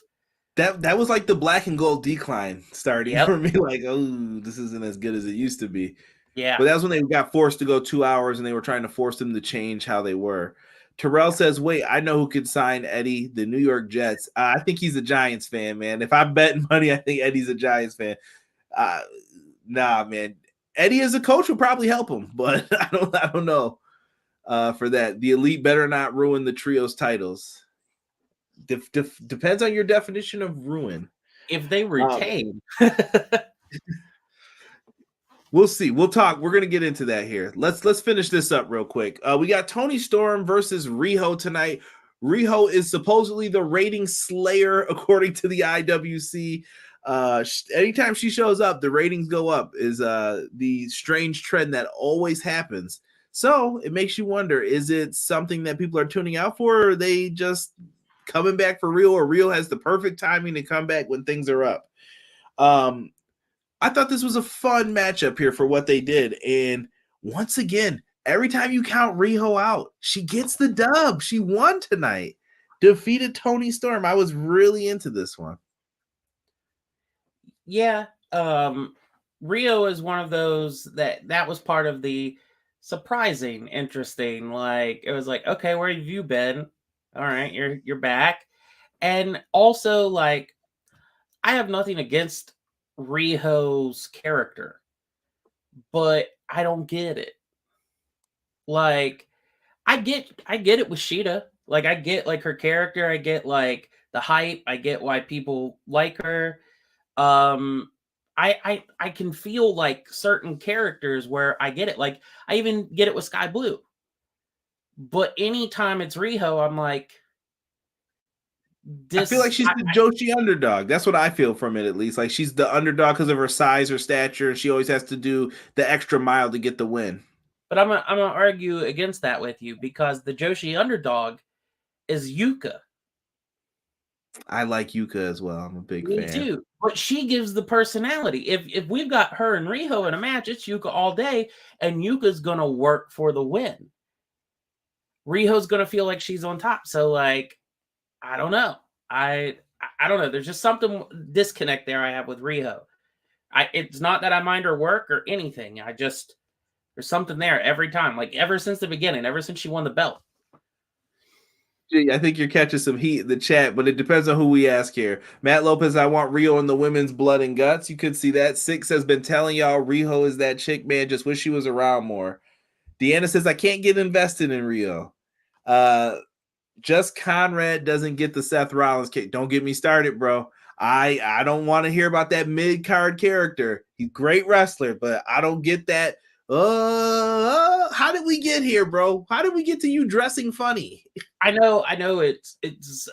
That was like the black and gold decline starting for me. Like, oh, this isn't as good as it used to be. Yeah. But that was when they got forced to go 2 hours and they were trying to force them to change how they were. Terrell says, wait, I know who could sign Eddie, the New York Jets. I think he's a Giants fan, man. If I'm betting money, I think Eddie's a Giants fan. Nah, man. Eddie as a coach will probably help him, but I don't know for that. The Elite better not ruin the Trios titles. Depends on your definition of ruin. If they retain. We'll see. We'll talk. We're going to get into that here. Let's finish this up real quick. We got Toni Storm versus Rijo tonight. Rijo is supposedly the rating slayer according to the IWC. Anytime she shows up, the ratings go up is the strange trend that always happens. So it makes you wonder, is it something that people are tuning out for, or are they just coming back for real, or Rijo has the perfect timing to come back when things are up? I thought this was a fun matchup here for what they did. And once again, every time you count Rijo out, she gets the dub. She won tonight. Defeated Toni Storm. I was really into this one. Yeah. Rijo is one of those that was part of the surprising, interesting. Like, it was like, okay, where have you been? All right, you're back. And also, like, I have nothing against Rijo's character, but I don't get it. Like, I get it with Shida. Like, I get like her character. I get like the hype. I get why people like her. I can feel like certain characters where I get it. Like, I even get it with Sky Blue. But anytime it's Rijo, I'm like, I feel like she's the Joshi underdog. That's what I feel from it, at least. Like, she's the underdog because of her size, her stature, and she always has to do the extra mile to get the win. But I'm gonna argue against that with you because the Joshi underdog is Yuka. I like Yuka as well. I'm a big fan. Me too. But she gives the personality. If we've got her and Rijo in a match, it's Yuka all day, and Yuka's gonna work for the win. Rijo's gonna feel like she's on top. So, like, I don't know. I don't know. There's just something disconnect there I have with Rijo. It's not that I mind her work or anything. There's something there every time. Like, ever since the beginning, ever since she won the belt. Gee, I think you're catching some heat in the chat, but it depends on who we ask here. Matt Lopez, I want Rijo in the women's blood and guts. You could see that. Six has been telling y'all Rijo is that chick, man. Just wish she was around more. Deanna says, I can't get invested in Rijo. Just Conrad doesn't get the Seth Rollins kick. Don't get me started, bro. I don't want to hear about that mid-card character. He's a great wrestler, but I don't get that. How did we get here, bro? How did we get to you dressing funny? I know it's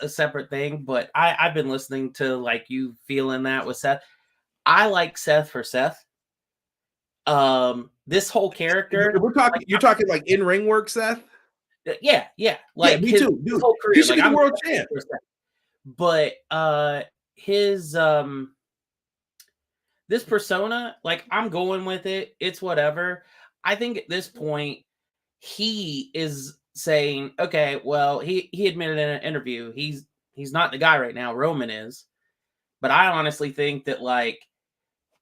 a separate thing, but I've been listening to like you feeling that with Seth. I like Seth for Seth. This whole character. You're talking like in-ring work, Seth? Yeah. Like, me too. Dude, whole career, he should be the world champ. But his this persona, like, I'm going with it. It's whatever. I think at this point, he is saying, okay, well, he admitted in an interview he's not the guy right now. Roman is. But I honestly think that, like,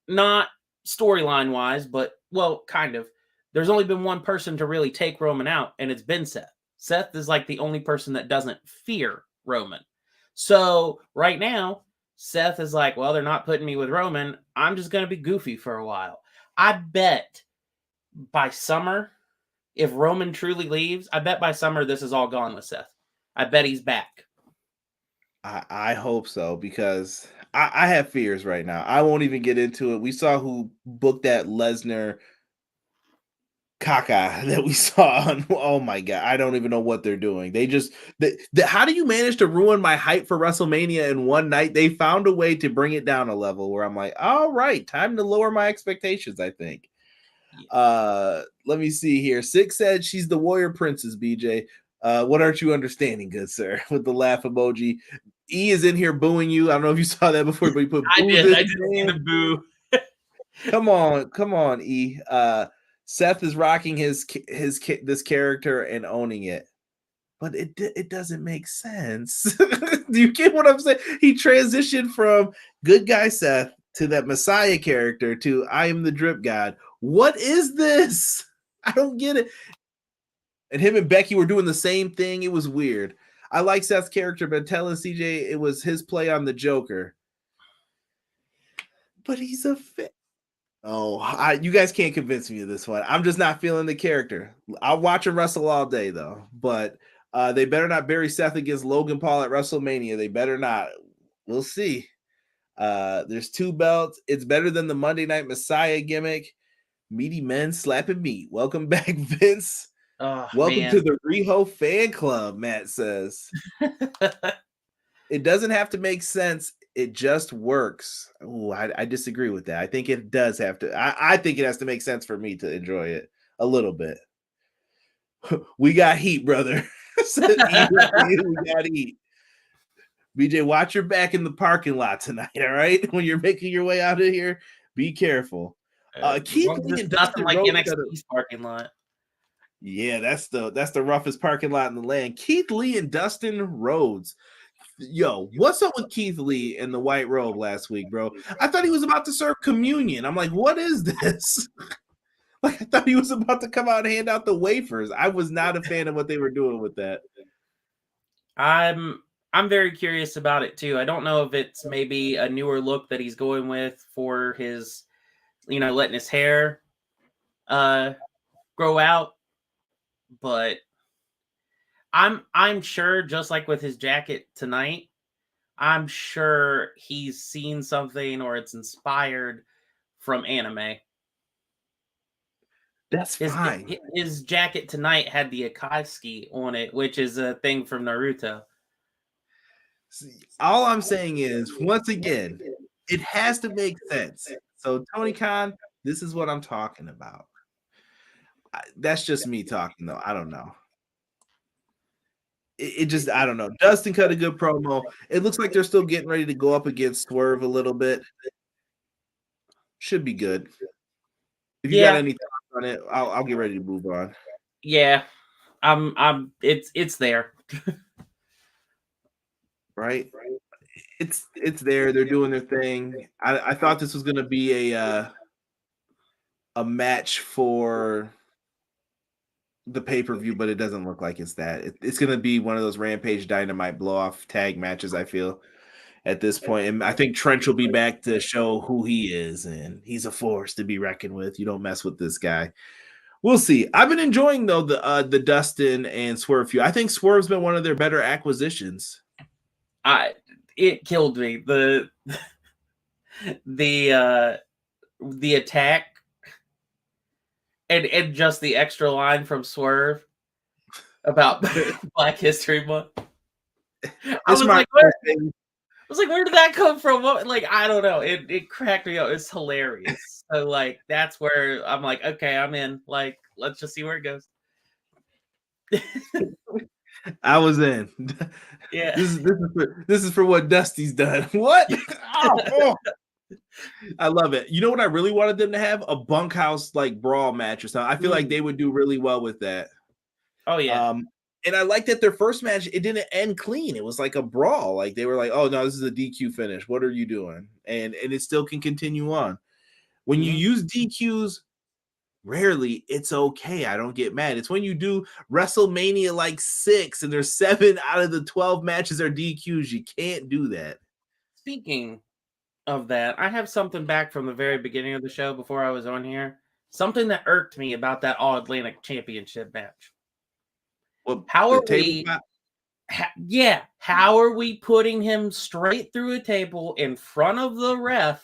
not storyline wise, but, well, kind of. There's only been one person to really take Roman out, and it's been Seth. Seth is like the only person that doesn't fear Roman. So right now, Seth is like, well, they're not putting me with Roman. I'm just going to be goofy for a while. I bet by summer, if Roman truly leaves, I bet by summer this is all gone with Seth. I bet he's back. I hope so, because I have fears right now. I won't even get into it. We saw who booked that Lesnar caca that we saw on. Oh my God. I don't even know what they're doing. How do you manage to ruin my hype for WrestleMania in one night? They found a way to bring it down a level where I'm like, all right, time to lower my expectations, I think. Let me see here. Six said she's the warrior princess, BJ. What aren't you understanding, good sir? With the laugh emoji. E is in here booing you. I don't know if you saw that before, but he put I did see the boo. Come on, E. Seth is rocking this character and owning it, but it doesn't make sense. Do you get what I'm saying? He transitioned from good guy Seth to that Messiah character to I am the drip god. What is this? I don't get it. And him and Becky were doing the same thing. It was weird. I like Seth's character, but telling CJ it was his play on the Joker. But he's a fit. Oh, you guys can't convince me of this one. I'm just not feeling the character. I'll watch him wrestle all day, though. But they better not bury Seth against Logan Paul at WrestleMania. They better not. We'll see. There's 2 belts. It's better than the Monday Night Messiah gimmick. Meaty men slapping meat. Welcome back, Vince. Oh, welcome to the Rijo fan club, Matt says. It doesn't have to make sense. It just works. Oh, I disagree with that. I think it does have to. I think it has to make sense for me to enjoy it a little bit. We got heat, brother. We got heat. BJ, watch your back in the parking lot tonight, all right? When you're making your way out of here, be careful. Keith Lee and Dustin like Rhodes NXT's parking lot. Yeah, that's the roughest parking lot in the land. Keith Lee and Dustin Rhodes. Yo, what's up with Keith Lee in the white robe last week, bro? I thought he was about to serve communion. I'm like, what is this? Like, I thought he was about to come out and hand out the wafers. I was not a fan of what they were doing with that. I'm very curious about it too. I don't know if it's maybe a newer look that he's going with for his, letting his hair grow out. But I'm sure, just like with his jacket tonight, I'm sure he's seen something or it's inspired from anime. That's fine. His jacket tonight had the Akatsuki on it, which is a thing from Naruto. All I'm saying is, once again, it has to make sense. So, Tony Khan, this is what I'm talking about. That's just me talking, though. I don't know. It just, I don't know. Dustin cut a good promo. It looks like they're still getting ready to go up against Swerve a little bit. Should be good. If you got any thoughts on it, I'll get ready to move on. Yeah, it's there. Right? It's there. They're doing their thing. I thought this was going to be a match for the pay-per-view, but it doesn't look like it's that. It's going to be one of those Rampage Dynamite blow-off tag matches, I feel, at this point. And I think Trent will be back to show who he is, and he's a force to be reckoned with. You don't mess with this guy. We'll see. I've been enjoying, though, the Dustin and Swerve feud. I think Swerve's been one of their better acquisitions. It killed me. The attack and just the extra line from Swerve about Black History Month. I was like, where did that come from? Like, I don't know. It cracked me up. It's hilarious. So, like, that's where I'm like, okay, I'm in. Like, let's just see where it goes. I was in. Yeah. This is for what Dusty's done. What? Oh. I love it. You know what I really wanted them to have? A bunkhouse like brawl match or something. I feel like they would do really well with that. Oh yeah. And I like that their first match, it didn't end clean. It was like a brawl. Like they were like, oh no, this is a DQ finish. What are you doing? And it still can continue on. When you use DQs, rarely it's okay. I don't get mad. It's when you do WrestleMania like 6 and there's 7 out of the 12 matches are DQs. You can't do that. Speaking of that, I have something back from the very beginning of the show before I was on here. Something that irked me about that All-Atlantic Championship match. Well, how are we? How are we putting him straight through a table in front of the ref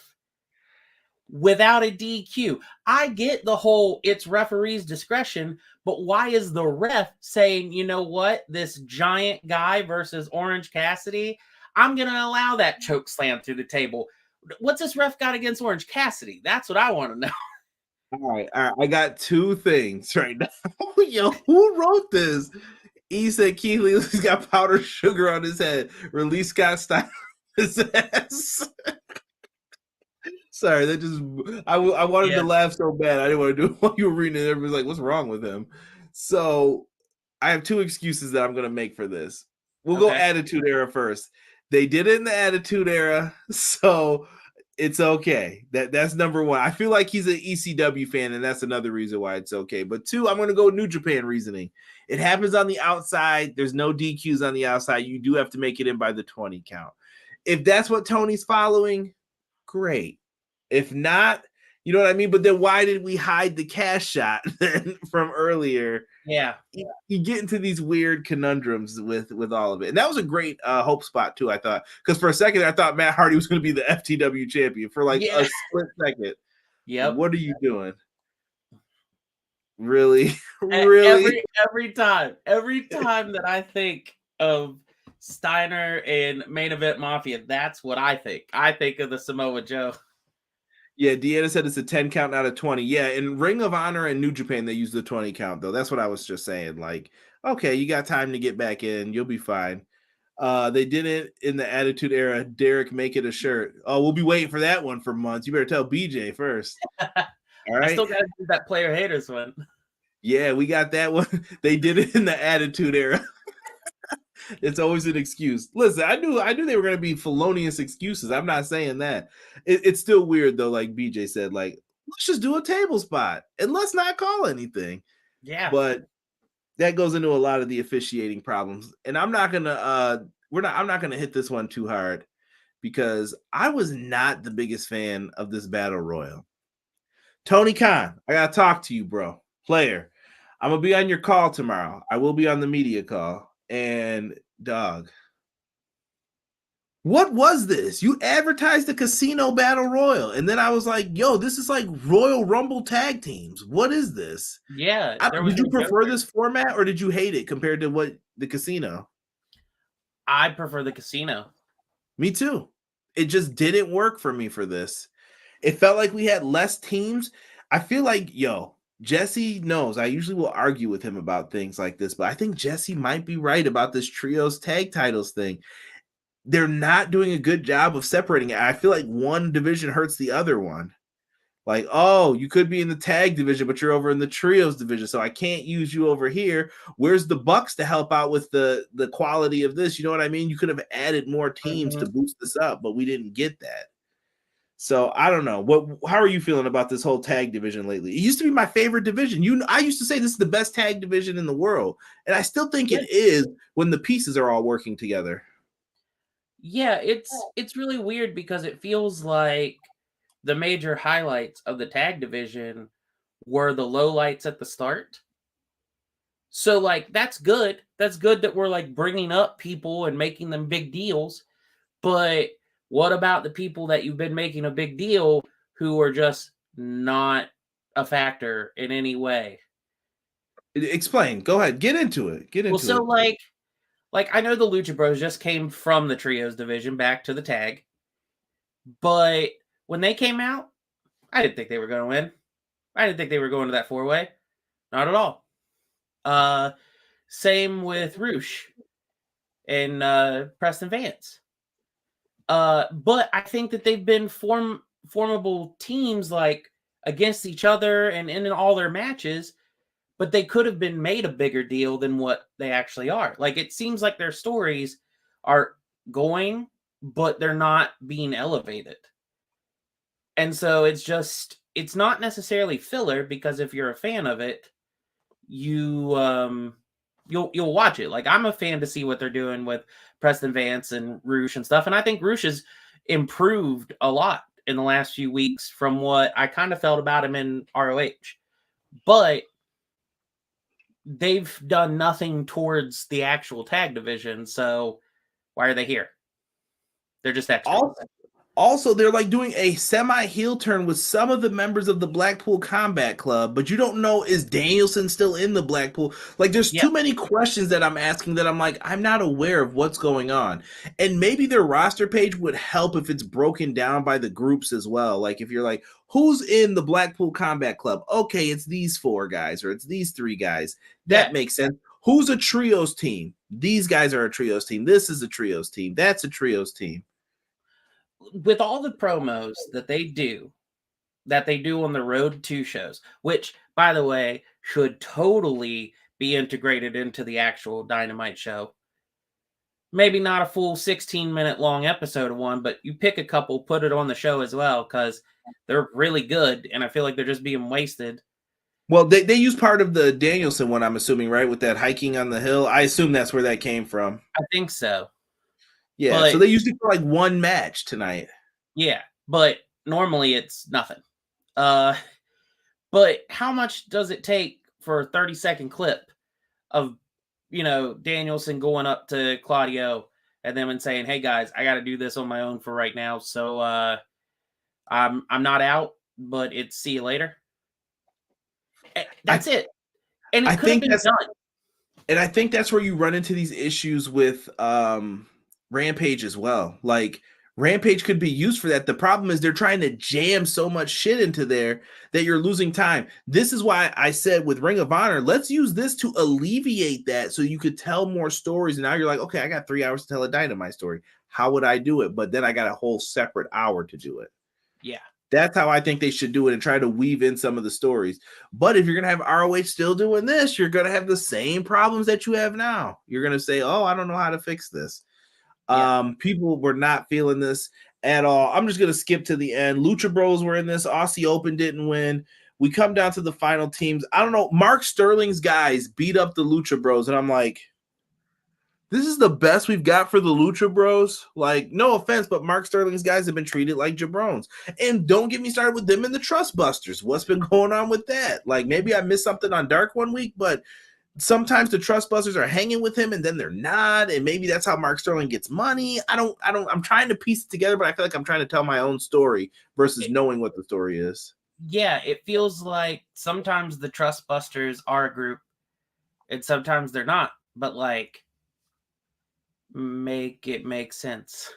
without a DQ? I get the whole it's referee's discretion, but why is the ref saying, you know what, this giant guy versus Orange Cassidy, I'm going to allow that choke slam through the table? What's this ref got against Orange Cassidy? That's what I want to know. All right. I got 2 things right now. Yo, who wrote this? He said Keith Lee's got powdered sugar on his head. Release Scott Steiner on his ass. Sorry, that just I wanted to laugh so bad. I didn't want to do it while you were reading it. Everybody's like, what's wrong with him? So I have 2 excuses that I'm going to make for this. We'll go Attitude Era first. They did it in the Attitude Era, so it's okay. That's number 1. I feel like he's an ECW fan, and that's another reason why it's okay. But 2, I'm going to go New Japan reasoning. It happens on the outside. There's no DQs on the outside. You do have to make it in by the 20 count. If that's what Tony's following, great. If not, you know what I mean? But then why did we hide the cash shot from earlier? Yeah. You get into these weird conundrums with all of it. And that was a great hope spot, too, I thought. Because for a second, I thought Matt Hardy was going to be the FTW champion for like a split second. Yep. What are you doing? Really? Really? Every time that I think of Steiner and Main Event Mafia, that's what I think. I think of the Samoa Joe. Yeah, Deanna said it's a 10 count out of 20. Yeah, in Ring of Honor and New Japan, they use the 20 count, though. That's what I was just saying. Like, okay, you got time to get back in. You'll be fine. They did it in the Attitude Era. Derek, make it a shirt. Oh, we'll be waiting for that one for months. You better tell BJ first. All right. I still got to do that Player Haters one. Yeah, we got that one. They did it in the Attitude Era. It's always an excuse. Listen, I knew they were going to be felonious excuses. I'm not saying that. It's still weird, though, like BJ said, like, let's just do a table spot and let's not call anything. Yeah. But that goes into a lot of the officiating problems. And I'm not going to hit this one too hard because I was not the biggest fan of this Battle Royal. Tony Khan, I got to talk to you, bro. Player, I'm going to be on your call tomorrow. I will be on the media call. And dog, what was this? You advertised the Casino Battle Royal, and then I was like, yo, this is like Royal Rumble tag teams. What is this? Yeah. Did you prefer this format or did you hate it compared to what the Casino? I prefer the Casino. Me too. It just didn't work for me for this. It felt like we had less teams. I feel like, Jesse knows I usually will argue with him about things like this, but I think Jesse might be right about this trios tag titles thing. They're not doing a good job of separating it. I feel like one division hurts the other one. Like, oh, you could be in the tag division, but you're over in the trios division, so I can't use you over here. Where's the Bucks to help out with the quality of this? You know what I mean? You could have added more teams to boost this up, but we didn't get that. So I don't know. How are you feeling about this whole tag division lately? It used to be my favorite division. I used to say this is the best tag division in the world, and I still think it is when the pieces are all working together. Yeah, it's really weird because it feels like the major highlights of the tag division were the lowlights at the start. So like that's good. That's good that we're like bringing up people and making them big deals, but what about the people that you've been making a big deal who are just not a factor in any way? Explain. Go ahead. Get into it. So like I know the Lucha Bros just came from the trios division back to the tag, but when they came out, I didn't think they were going to win. I didn't think they were going to that 4-way. Not at all. Same with Roosh and Preston Vance. But I think that they've been formable teams like against each other and in all their matches. but they could have been made a bigger deal than what they actually are. Like, it seems like their stories are going, but they're not being elevated. And so it's not necessarily filler, because if you're a fan of it, you'll watch it. Like, I'm a fan to see what they're doing with Preston Vance and Roosh and stuff. And I think Roosh has improved a lot in the last few weeks from what I kind of felt about him in ROH. But they've done nothing towards the actual tag division. So why are they here? They're just extras. Also, they're like doing a semi-heel turn with some of the members of the Blackpool Combat Club, but you don't know, is Danielson still in the Blackpool? Like, there's too many questions that I'm asking that I'm like, I'm not aware of what's going on. And maybe their roster page would help if it's broken down by the groups as well. Like, if you're like, who's in the Blackpool Combat Club? Okay, it's these 4 guys, or it's these 3 guys. That makes sense. Who's a trios team? These guys are a trios team. This is a trios team. That's a trios team. With all the promos that they do on the Road 2 shows, which, by the way, should totally be integrated into the actual Dynamite show. Maybe not a full 16-minute long episode of one, but you pick a couple, put it on the show as well, because they're really good, and I feel like they're just being wasted. Well, they use part of the Danielson one, I'm assuming, right? With that hiking on the hill. I assume that's where that came from. I think so. Yeah, but, so they used it for like one match tonight. Yeah, but normally it's nothing. But how much does it take for a 30-second clip of, Danielson going up to Claudio and them saying, "Hey guys, I got to do this on my own for right now, so I'm not out, but it's see you later." That's it, and it could have been done. And I think that's where you run into these issues with Rampage as well. Like, Rampage could be used for that. The problem is they're trying to jam so much shit into there that you're losing time. This is why I said with Ring of Honor, let's use this to alleviate that so you could tell more stories. And now you're like, okay, I got 3 hours to tell a Dynamite story. How would I do it? But then I got a whole separate hour to do it. Yeah. That's how I think they should do it, and try to weave in some of the stories. But if you're going to have ROH still doing this, you're going to have the same problems that you have now. You're going to say, oh, I don't know how to fix this. Yeah. People were not feeling this at all. I'm just going to skip to the end. Lucha Bros were in this. Aussie Open didn't win. We come down to the final teams. I don't know. Mark Sterling's guys beat up the Lucha Bros, and I'm like, this is the best we've got for the Lucha Bros. Like, no offense, but Mark Sterling's guys have been treated like jabrones. And don't get me started with them and the Trust Busters. What's been going on with that? Like, maybe I missed something on Dark one week, but sometimes the Trust Busters are hanging with him and then they're not. And maybe that's how Mark Sterling gets money. I'm trying to piece it together, but I feel like I'm trying to tell my own story versus knowing what the story is. Yeah, it feels like sometimes the Trust Busters are a group and sometimes they're not. But, like, make it make sense.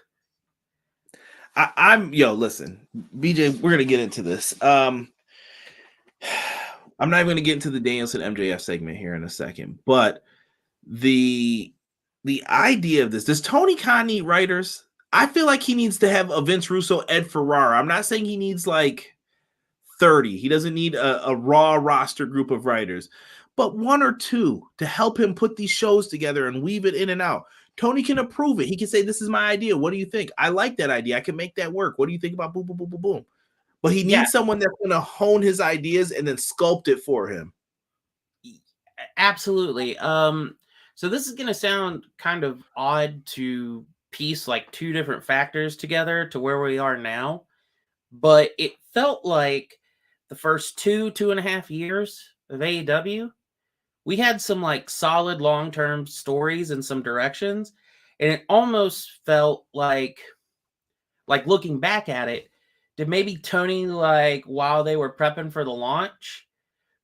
Listen, BJ, we're gonna get into this. I'm not even gonna get into the Danielson MJF segment here in a second, but the idea of this, does Tony Khan need writers? I feel like he needs to have a Vince Russo, Ed Ferrara. I'm not saying he needs like 30. He doesn't need a raw roster group of writers, but 1 or 2 to help him put these shows together and weave it in and out. Tony can approve it. He can say, this is my idea. What do you think? I like that idea. I can make that work. What do you think about boom, boom, boom, boom, boom? But he needs someone that's going to hone his ideas and then sculpt it for him. Absolutely. So this is going to sound kind of odd to piece like 2 different factors together to where we are now, but it felt like the first 2.5 years of AEW, we had some like solid long-term stories and some directions. And it almost felt like looking back at it, did maybe Tony, like, while they were prepping for the launch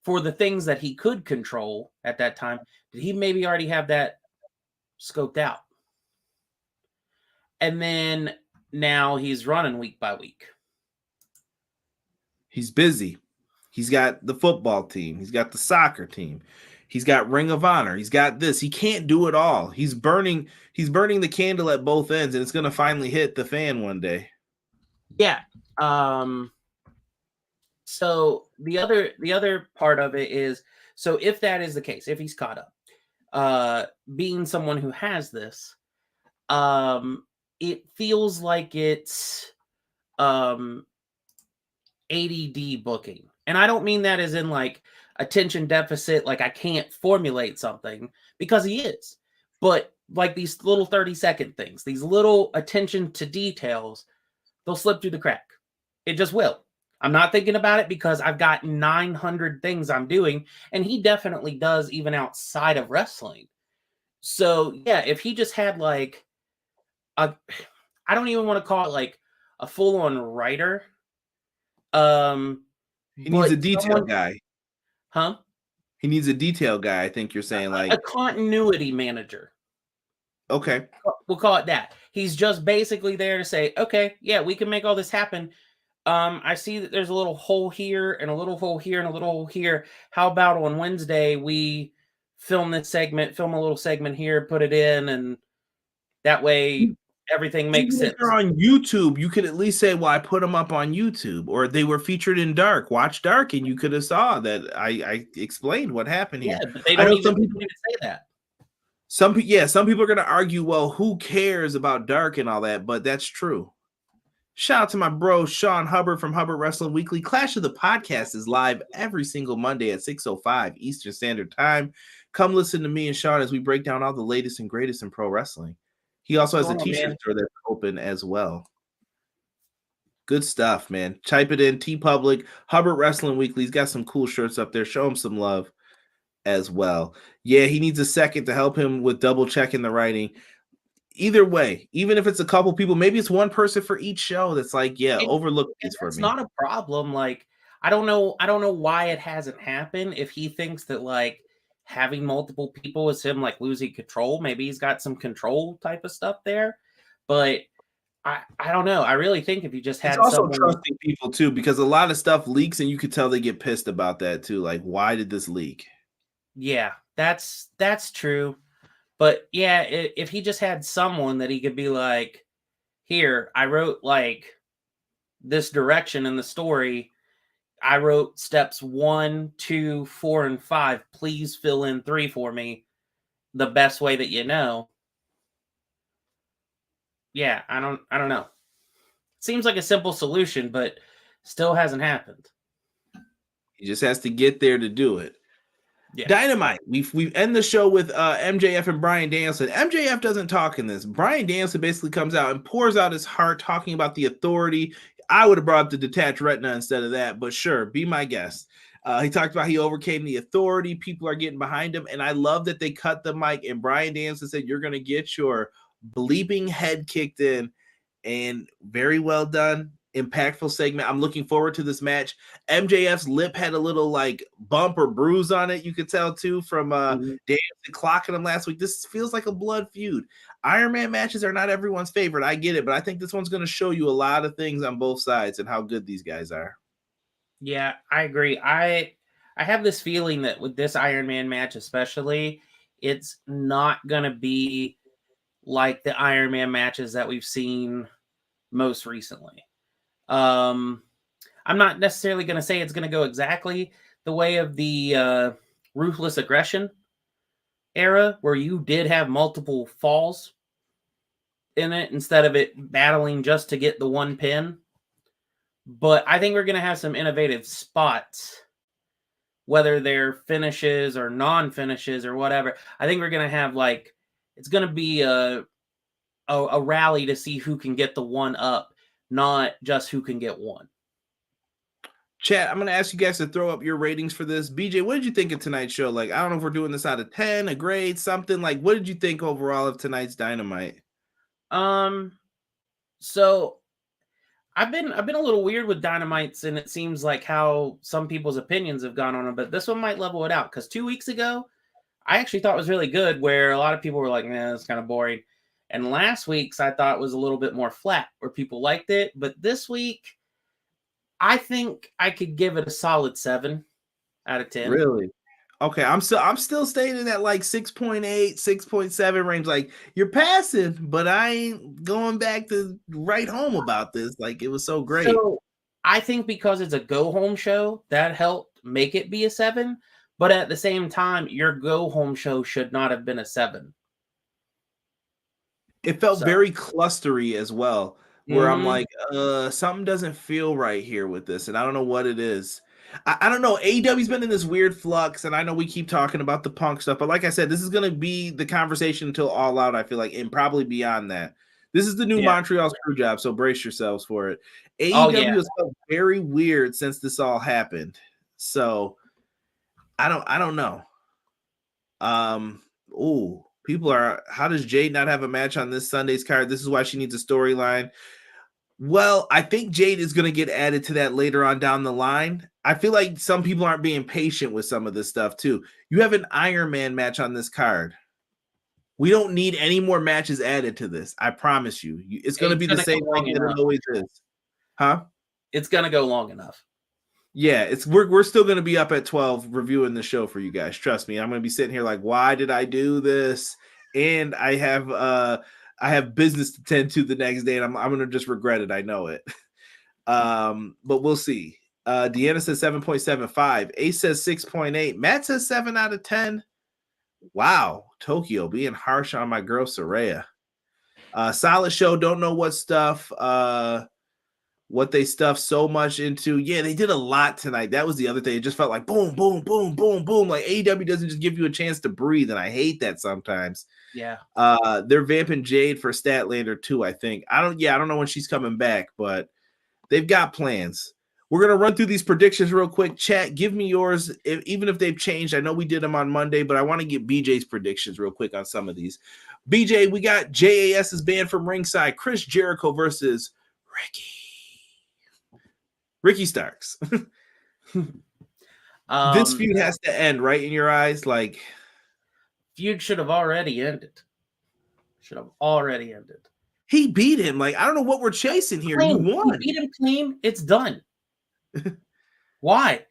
for the things that he could control at that time, did he maybe already have that scoped out? And then now he's running week by week. He's busy. He's got the football team. He's got the soccer team. He's got Ring of Honor. He's got this. He can't do it all. He's burning the candle at both ends, and it's going to finally hit the fan one day. Yeah. So the other part of it is, So if that is the case, if he's caught up, being someone who has this, it feels like it's ADD booking. And I don't mean that as in like attention deficit, like I can't formulate something, because he is. But like these little 30-second things, these little attention to details, they'll slip through the crack. It just will. I'm not thinking about it because I've got 900 things I'm doing, and he definitely does even outside of wrestling. So yeah, if he just had like I don't even want to call it like a full-on writer. He needs a detail guy. Huh? He needs a detail guy. I think you're saying like a continuity manager. Okay. We'll call it that. He's just basically there to say, okay, yeah, we can make all this happen. I see that there's a little hole here and a little hole here and a little hole here. How about on Wednesday we film this segment, film a little segment here, put it in, and that way everything makes sense. If they're on YouTube, you could at least say, well, I put them up on YouTube, or they were featured in Dark. Watch Dark, and you could have saw that I explained what happened here. Yeah, but they don't even say that. Some people are going to argue, well, who cares about Dark and all that, but that's true. Shout out to my bro, Sean Hubbard from Hubbard Wrestling Weekly. Clash of the Podcast is live every single Monday at 6:05 Eastern Standard Time. Come listen to me and Sean as we break down all the latest and greatest in pro wrestling. He also has a t-shirt store that's open as well. Good stuff, man. Type it in, TeePublic, Hubbard Wrestling Weekly. He's got some cool shirts up there. Show him some love as well. Yeah, he needs a second to help him with double checking the writing. Either way, even if it's a couple people, maybe it's one person for each show that's like, overlook this for me. It's not a problem. Like, I don't know why it hasn't happened. If he thinks that like having multiple people is him like losing control, maybe he's got some control type of stuff there. But I don't know. I really think if you just had also trusting people too, because a lot of stuff leaks and you could tell they get pissed about that too. Like, why did this leak? Yeah, that's true. But yeah, if he just had someone that he could be like, here, I wrote like this direction in the story. I wrote steps 1, 2, 4, and 5. Please fill in 3 for me the best way that you know. Yeah, I don't know. Seems like a simple solution, but still hasn't happened. He just has to get there to do it. Yeah. Dynamite. We end the show with MJF and Bryan Danielson. MJF doesn't talk in this. Bryan Danielson basically comes out and pours out his heart talking about the authority. I would have brought up the detached retina instead of that, but sure, be my guest. He talked about he overcame the authority. People are getting behind him, and I love that they cut the mic, and Bryan Danielson said, you're going to get your bleeping head kicked in, and very well done. Impactful segment. I'm looking forward to this match. MJF's lip had a little like bump or bruise on it. You could tell too from Danielson clocking him last week. This feels like a blood feud. Iron Man matches are not everyone's favorite. I get it, but I think this one's going to show you a lot of things on both sides and how good these guys are. Yeah, I agree. I have this feeling that with this Iron Man match, especially, it's not going to be like the Iron Man matches that we've seen most recently. I'm not necessarily going to say it's going to go exactly the way of the Ruthless Aggression era, where you did have multiple falls in it instead of it battling just to get the one pin. But I think we're going to have some innovative spots, whether they're finishes or non-finishes or whatever. I think we're going to have like, it's going to be a rally to see who can get the one up, not just who can get one. Chat, I'm going to ask you guys to throw up your ratings for this. BJ, what did you think of tonight's show? Like, I don't know if we're doing this out of 10, a grade, something. Like, what did you think overall of tonight's Dynamite? So I've been a little weird with Dynamites, and it seems like how some people's opinions have gone on them, but this one might level it out, because 2 weeks ago, I actually thought it was really good, where a lot of people were like, man, it's kind of boring. And last week's I thought was a little bit more flat, where people liked it. But this week, I think I could give it a solid 7 out of 10. Really? Okay, I'm still staying in that like 6.8, 6.7 range. Like, you're passing, but I ain't going back to write home about this. Like, it was so great. So I think because it's a go home show, that helped make it be a 7. But at the same time, your go-home show should not have been a 7. It felt very clustery as well, where I'm like, something doesn't feel right here with this, and I don't know what it is. I don't know. AEW's been in this weird flux, and I know we keep talking about the Punk stuff, but like I said, this is going to be the conversation until All Out, I feel like, and probably beyond that. This is the new Montreal Screwjob, so brace yourselves for it. AEW has felt very weird since this all happened, so I don't know. People are, how does Jade not have a match on this Sunday's card? This is why she needs a storyline. Well, I think Jade is going to get added to that later on down the line. I feel like some people aren't being patient with some of this stuff too. You have an Iron Man match on this card. We don't need any more matches added to this. I promise you. It's going to be the same thing that it always is. Huh? It's going to go long enough. Yeah, we're still going to be up at 12 reviewing the show for you guys. Trust me. I'm going to be sitting here like, why did I do this? And I have business to tend to the next day, and I'm going to just regret it. I know it. But we'll see. Deanna says 7.75. Ace says 6.8. Matt says 7 out of 10. Wow. Tokyo being harsh on my girl Saraya. Solid show. Don't know what stuff. What they stuffed so much into. Yeah, they did a lot tonight. That was the other thing. It just felt like boom, boom, boom, boom, boom. Like AEW doesn't just give you a chance to breathe, and I hate that sometimes. Yeah. They're vamping Jade for Statlander too, I think. I don't know when she's coming back, but they've got plans. We're going to run through these predictions real quick. Chat, give me yours, even if they've changed. I know we did them on Monday, but I want to get BJ's predictions real quick on some of these. BJ, we got JAS's banned from ringside. Chris Jericho versus Ricky Starks. This feud has to end, right, in your eyes? Like, feud should have already ended. He beat him. Like, I don't know what we're chasing here. He won. He beat him clean. It's done. Why?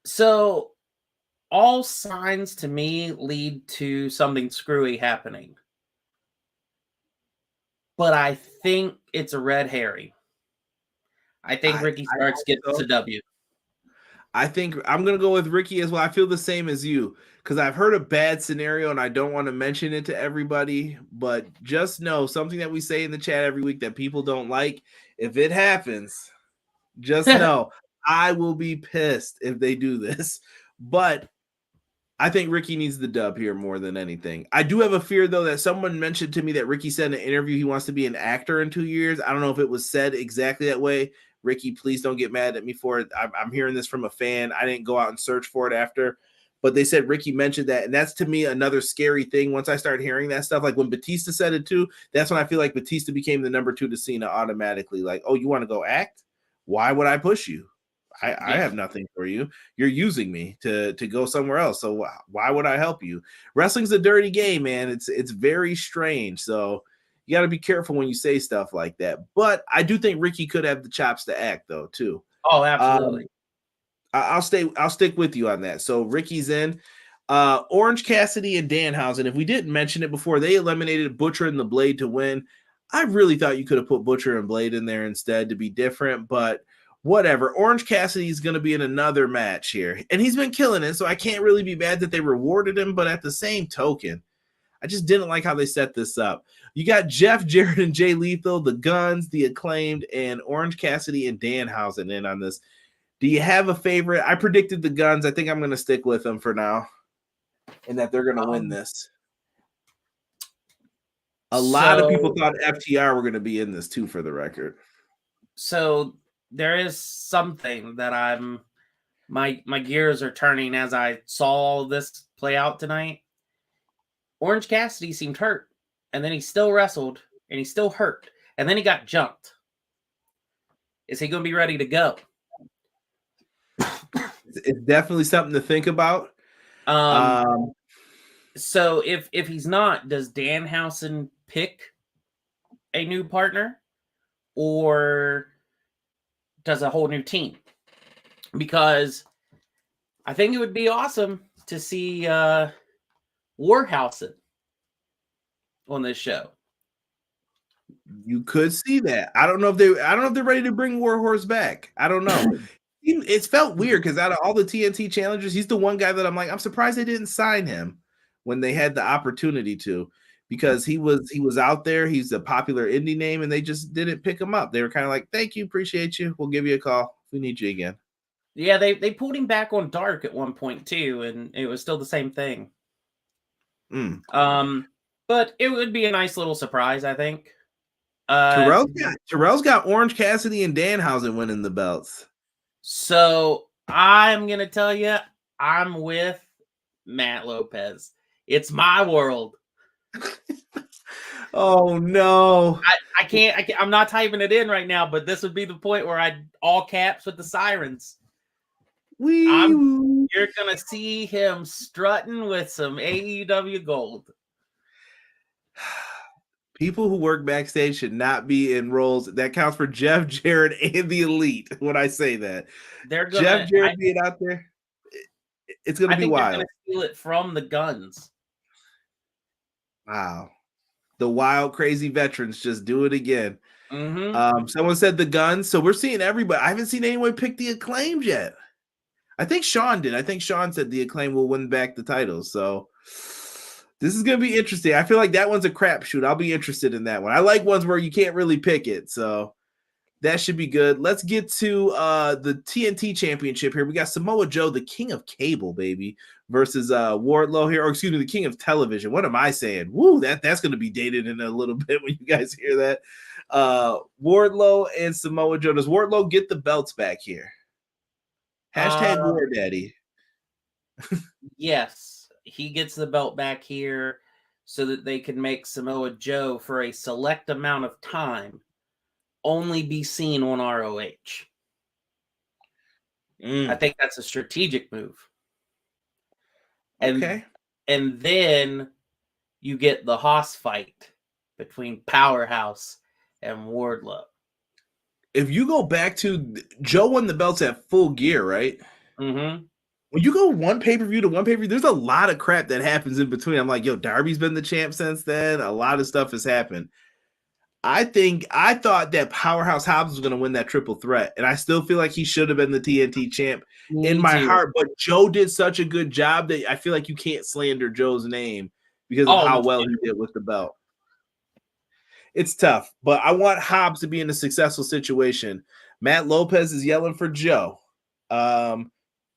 So all signs to me lead to something screwy happening. But I think it's a red herring. I think Ricky Starks gets the W. I think I'm going to go with Ricky as well. I feel the same as you because I've heard a bad scenario and I don't want to mention it to everybody, but just know something that we say in the chat every week that people don't like. If it happens, just know I will be pissed if they do this. But I think Ricky needs the dub here more than anything. I do have a fear, though, that someone mentioned to me that Ricky said in an interview he wants to be an actor in 2 years. I don't know if it was said exactly that way. Ricky, please don't get mad at me for it. I'm hearing this from a fan. I didn't go out and search for it after. But they said Ricky mentioned that. And that's, to me, another scary thing. Once I start hearing that stuff, like when Batista said it, too, that's when I feel like Batista became the number 2 to Cena automatically. Like, oh, you want to go act? Why would I push you? I have nothing for you. You're using me to go somewhere else. So why would I help you? Wrestling's a dirty game, man. It's very strange. So you got to be careful when you say stuff like that. But I do think Ricky could have the chops to act, though, too. Oh, absolutely. I'll stick with you on that. So Ricky's in. Orange Cassidy and Danhausen. If we didn't mention it before, they eliminated Butcher and the Blade to win. I really thought you could have put Butcher and Blade in there instead to be different, but whatever. Orange Cassidy is going to be in another match here, and he's been killing it, so I can't really be mad that they rewarded him, but at the same token, I just didn't like how they set this up. You got Jeff Jarrett and Jay Lethal, the Guns, the Acclaimed, and Orange Cassidy and Danhausen in on this. Do you have a favorite? I predicted the Guns. I think I'm going to stick with them for now, and that they're going to win this. A lot of people thought FTR were going to be in this too, for the record. So there is something that my gears are turning as I saw all this play out tonight. Orange Cassidy seemed hurt, and then he still wrestled, and he still hurt, and then he got jumped. Is he going to be ready to go? It's definitely something to think about. So if he's not, does Danhausen pick a new partner, or does a whole new team? Because I think it would be awesome to see Warhausen on this show. You could see that. I don't know if they're ready to bring Warhorse back. I don't know. It's felt weird because out of all the TNT challengers, he's the one guy that I'm like, I'm surprised they didn't sign him when they had the opportunity to, because he was out there. He's a popular indie name, and they just didn't pick him up. They were kind of like, thank you, appreciate you. We'll give you a call if we need you again. Yeah, they pulled him back on Dark at one point too, and it was still the same thing. But it would be a nice little surprise, I think. Terrell's got Orange Cassidy and Danhausen winning the belts. So I'm gonna tell you, I'm with Matt Lopez. It's my world. Oh no! I can't. I'm not typing it in right now, but this would be the point where I all caps with the sirens. You're gonna see him strutting with some AEW gold. People who work backstage should not be in roles that counts for Jeff Jarrett and the Elite. When I say that, Jeff Jarrett being out there, it's gonna be wild. They're gonna steal it from the Guns. Wow, the wild, crazy veterans just do it again. Mm-hmm. Someone said the Guns, so we're seeing everybody. I haven't seen anyone pick the Acclaimed yet. I think Sean did. I think Sean said the Acclaim will win back the titles. So this is going to be interesting. I feel like that one's a crapshoot. I'll be interested in that one. I like ones where you can't really pick it. So that should be good. Let's get to the TNT Championship here. We got Samoa Joe, the king of cable, baby, versus Wardlow here. Or excuse me, the king of television. What am I saying? Woo, that's going to be dated in a little bit when you guys hear that. Wardlow and Samoa Joe. Does Wardlow get the belts back here? Hashtag War Daddy. Yes, he gets the belt back here so that they can make Samoa Joe, for a select amount of time, only be seen on ROH. I think that's a strategic move. And then you get the Haas fight between Powerhouse and Wardlow. If you go back to Joe won the belts at Full Gear, right? Mm-hmm. When you go one pay-per-view to one pay-per-view, there's a lot of crap that happens in between. I'm like, yo, Darby's been the champ since then. A lot of stuff has happened. I thought that Powerhouse Hobbs was going to win that triple threat, and I still feel like he should have been the TNT champ in my heart. But Joe did such a good job that I feel like you can't slander Joe's name because of how well he did with the belt. It's tough, but I want Hobbs to be in a successful situation. Matt Lopez is yelling for Joe.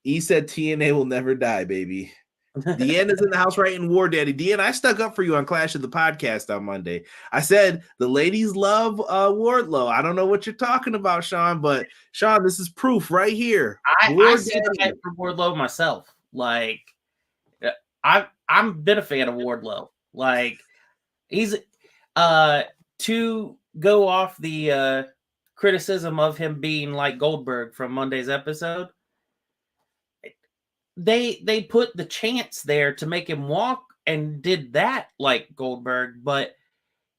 He said TNA will never die, baby. Deanne is in the house writing War Daddy. Deanne, I stuck up for you on Clash of the Podcast on Monday. I said the ladies love Wardlow. I don't know what you're talking about, Sean, but Sean, this is proof right here. I see that for Wardlow myself. Like, I'm been a fan of Wardlow. Like, he's to go off the criticism of him being like Goldberg from Monday's episode. They put the chance there to make him walk and did that like Goldberg, but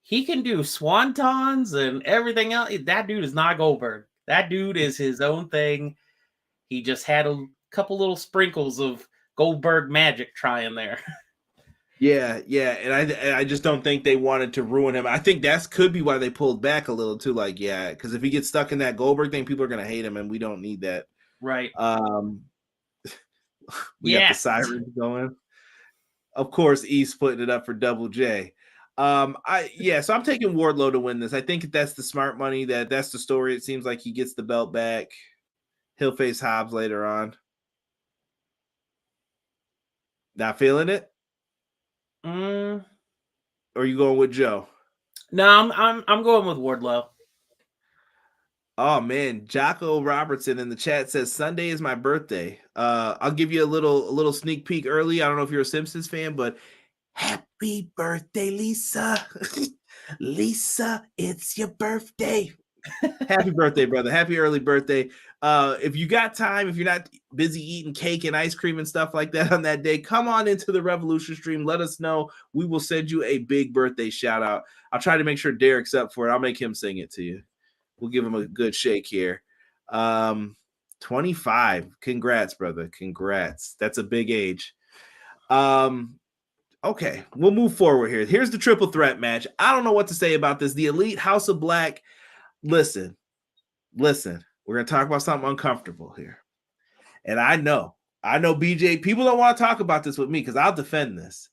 he can do swantons and everything else. That dude is not Goldberg. That dude is his own thing. He just had a couple little sprinkles of Goldberg magic trying there. Yeah, and I just don't think they wanted to ruin him. I think that could be why they pulled back a little too. Like, yeah, because if he gets stuck in that Goldberg thing, people are gonna hate him, and we don't need that. Right. We got the sirens going. Of course, East putting it up for Double J. So I'm taking Wardlow to win this. I think that's the smart money. That's the story. It seems like he gets the belt back. He'll face Hobbs later on. Not feeling it? Or are you going with Joe? No, I'm going with Wardlow. Oh man, Jocko Robertson in the chat says Sunday is my birthday. I'll give you a little sneak peek early. I don't know if you're a Simpsons fan, but happy birthday, Lisa. Lisa, it's your birthday. Happy birthday, brother. Happy early birthday. If you got time, if you're not busy eating cake and ice cream and stuff like that on that day, come on into the Revolution stream. Let us know. We will send you a big birthday shout out. I'll try to make sure Derek's up for it. I'll make him sing it to you. We'll give him a good shake here. 25. Congrats, brother. Congrats. That's a big age. Okay, we'll move forward here. Here's the triple threat match. I don't know what to say about this. The Elite, House of Black. Listen. we're going to talk about something uncomfortable here. And I know, BJ, people don't want to talk about this with me because I'll defend this.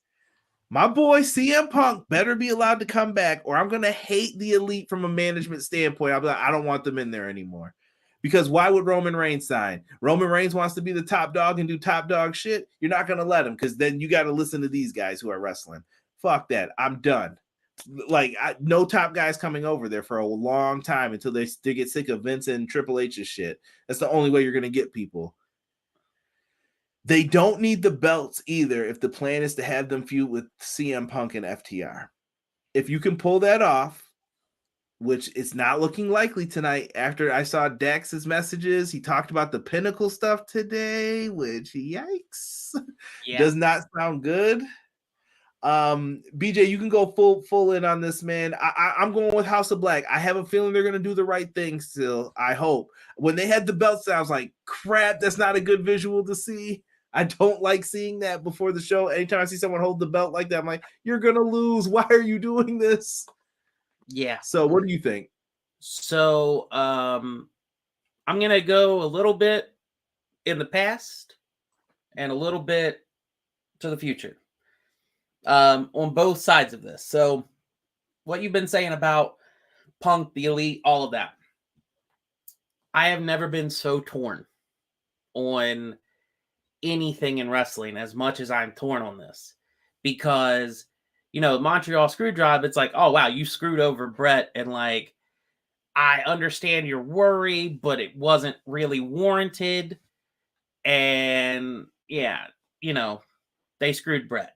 My boy CM Punk better be allowed to come back, or I'm going to hate the Elite from a management standpoint. I'll be like, I don't want them in there anymore. Because why would Roman Reigns sign? Roman Reigns wants to be the top dog and do top dog shit. You're not going to let him because then you got to listen to these guys who are wrestling. Fuck that. I'm done. Like, no top guys coming over there for a long time until they get sick of Vince and Triple H's shit. That's the only way you're going to get people. They don't need the belts either if the plan is to have them feud with CM Punk and FTR. If you can pull that off, which it's not looking likely tonight. After I saw Dax's messages, he talked about the Pinnacle stuff today, which yikes, does not sound good. BJ, you can go full in on this, man. I'm going with House of Black. I have a feeling they're going to do the right thing still. I hope. When they had the belts, I was like, crap, that's not a good visual to see. I don't like seeing that before the show. Anytime I see someone hold the belt like that, I'm like, you're going to lose. Why are you doing this? Yeah. So what do you think? So I'm going to go a little bit in the past and a little bit to the future on both sides of this. So what you've been saying about Punk, the Elite, all of that. I have never been so torn on anything in wrestling as much as I'm torn on this because Montreal Screwjob, it's like, oh, wow, you screwed over Brett. And like, I understand your worry, but it wasn't really warranted. And yeah, they screwed Brett.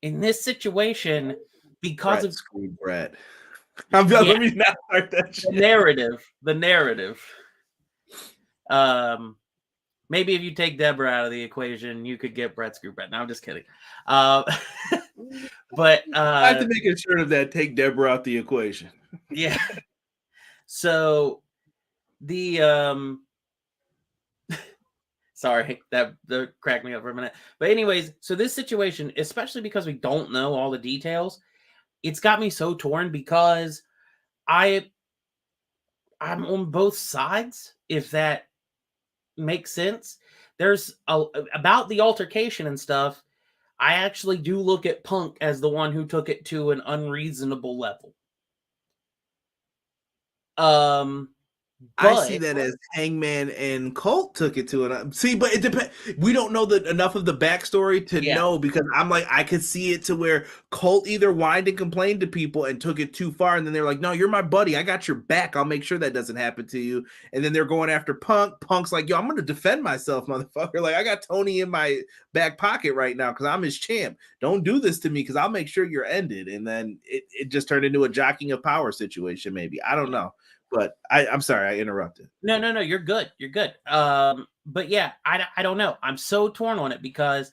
In this situation, because Brett screwed Brett. Let me not start that shit. The narrative. Maybe if you take Deborah out of the equation, you could get Brett screwed Brett. No, I'm just kidding. But I have to make a shirt of that. Take Deborah out the equation. Yeah. So the sorry, that cracked me up for a minute. But anyways, so this situation, especially because we don't know all the details, it's got me so torn because I'm on both sides, if that makes sense. There's about the altercation and stuff. I actually do look at Punk as the one who took it to an unreasonable level. I see that as Hangman and Colt took it to it. See, but it depends. We don't know enough of the backstory to know, because I'm like, I could see it to where Colt either whined and complained to people and took it too far, and then they're like, no, you're my buddy. I got your back. I'll make sure that doesn't happen to you. And then they're going after Punk. Punk's like, yo, I'm going to defend myself, motherfucker. Like, I got Tony in my back pocket right now because I'm his champ. Don't do this to me because I'll make sure you're ended. And then it just turned into a jockeying of power situation, maybe. I don't know. But I'm sorry, I interrupted. No, you're good. You're good. But yeah, I don't know. I'm so torn on it because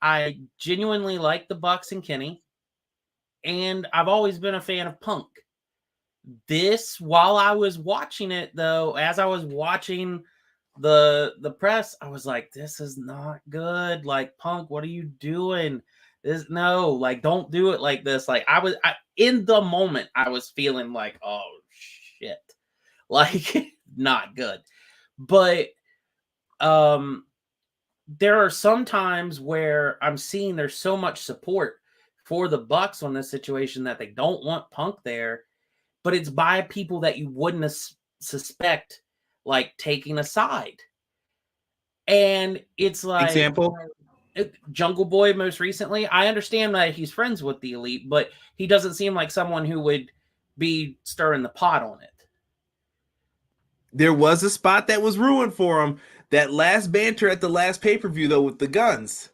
I genuinely like the Bucks and Kenny, and I've always been a fan of Punk. This, while I was watching it, though, as I was watching the press, I was like, this is not good. Like, Punk, what are you doing? Don't do it like this. Like, in the moment, I was feeling like, oh, shit. Like, not good. But there are some times where I'm seeing there's so much support for the Bucks on this situation that they don't want Punk there, but it's by people that you wouldn't suspect, like, taking a side. And it's like, example, Jungle Boy most recently. I understand that he's friends with the Elite, but he doesn't seem like someone who would be stirring the pot on it. There was a spot that was ruined for him. That last banter at the last pay-per-view, though, with the guns.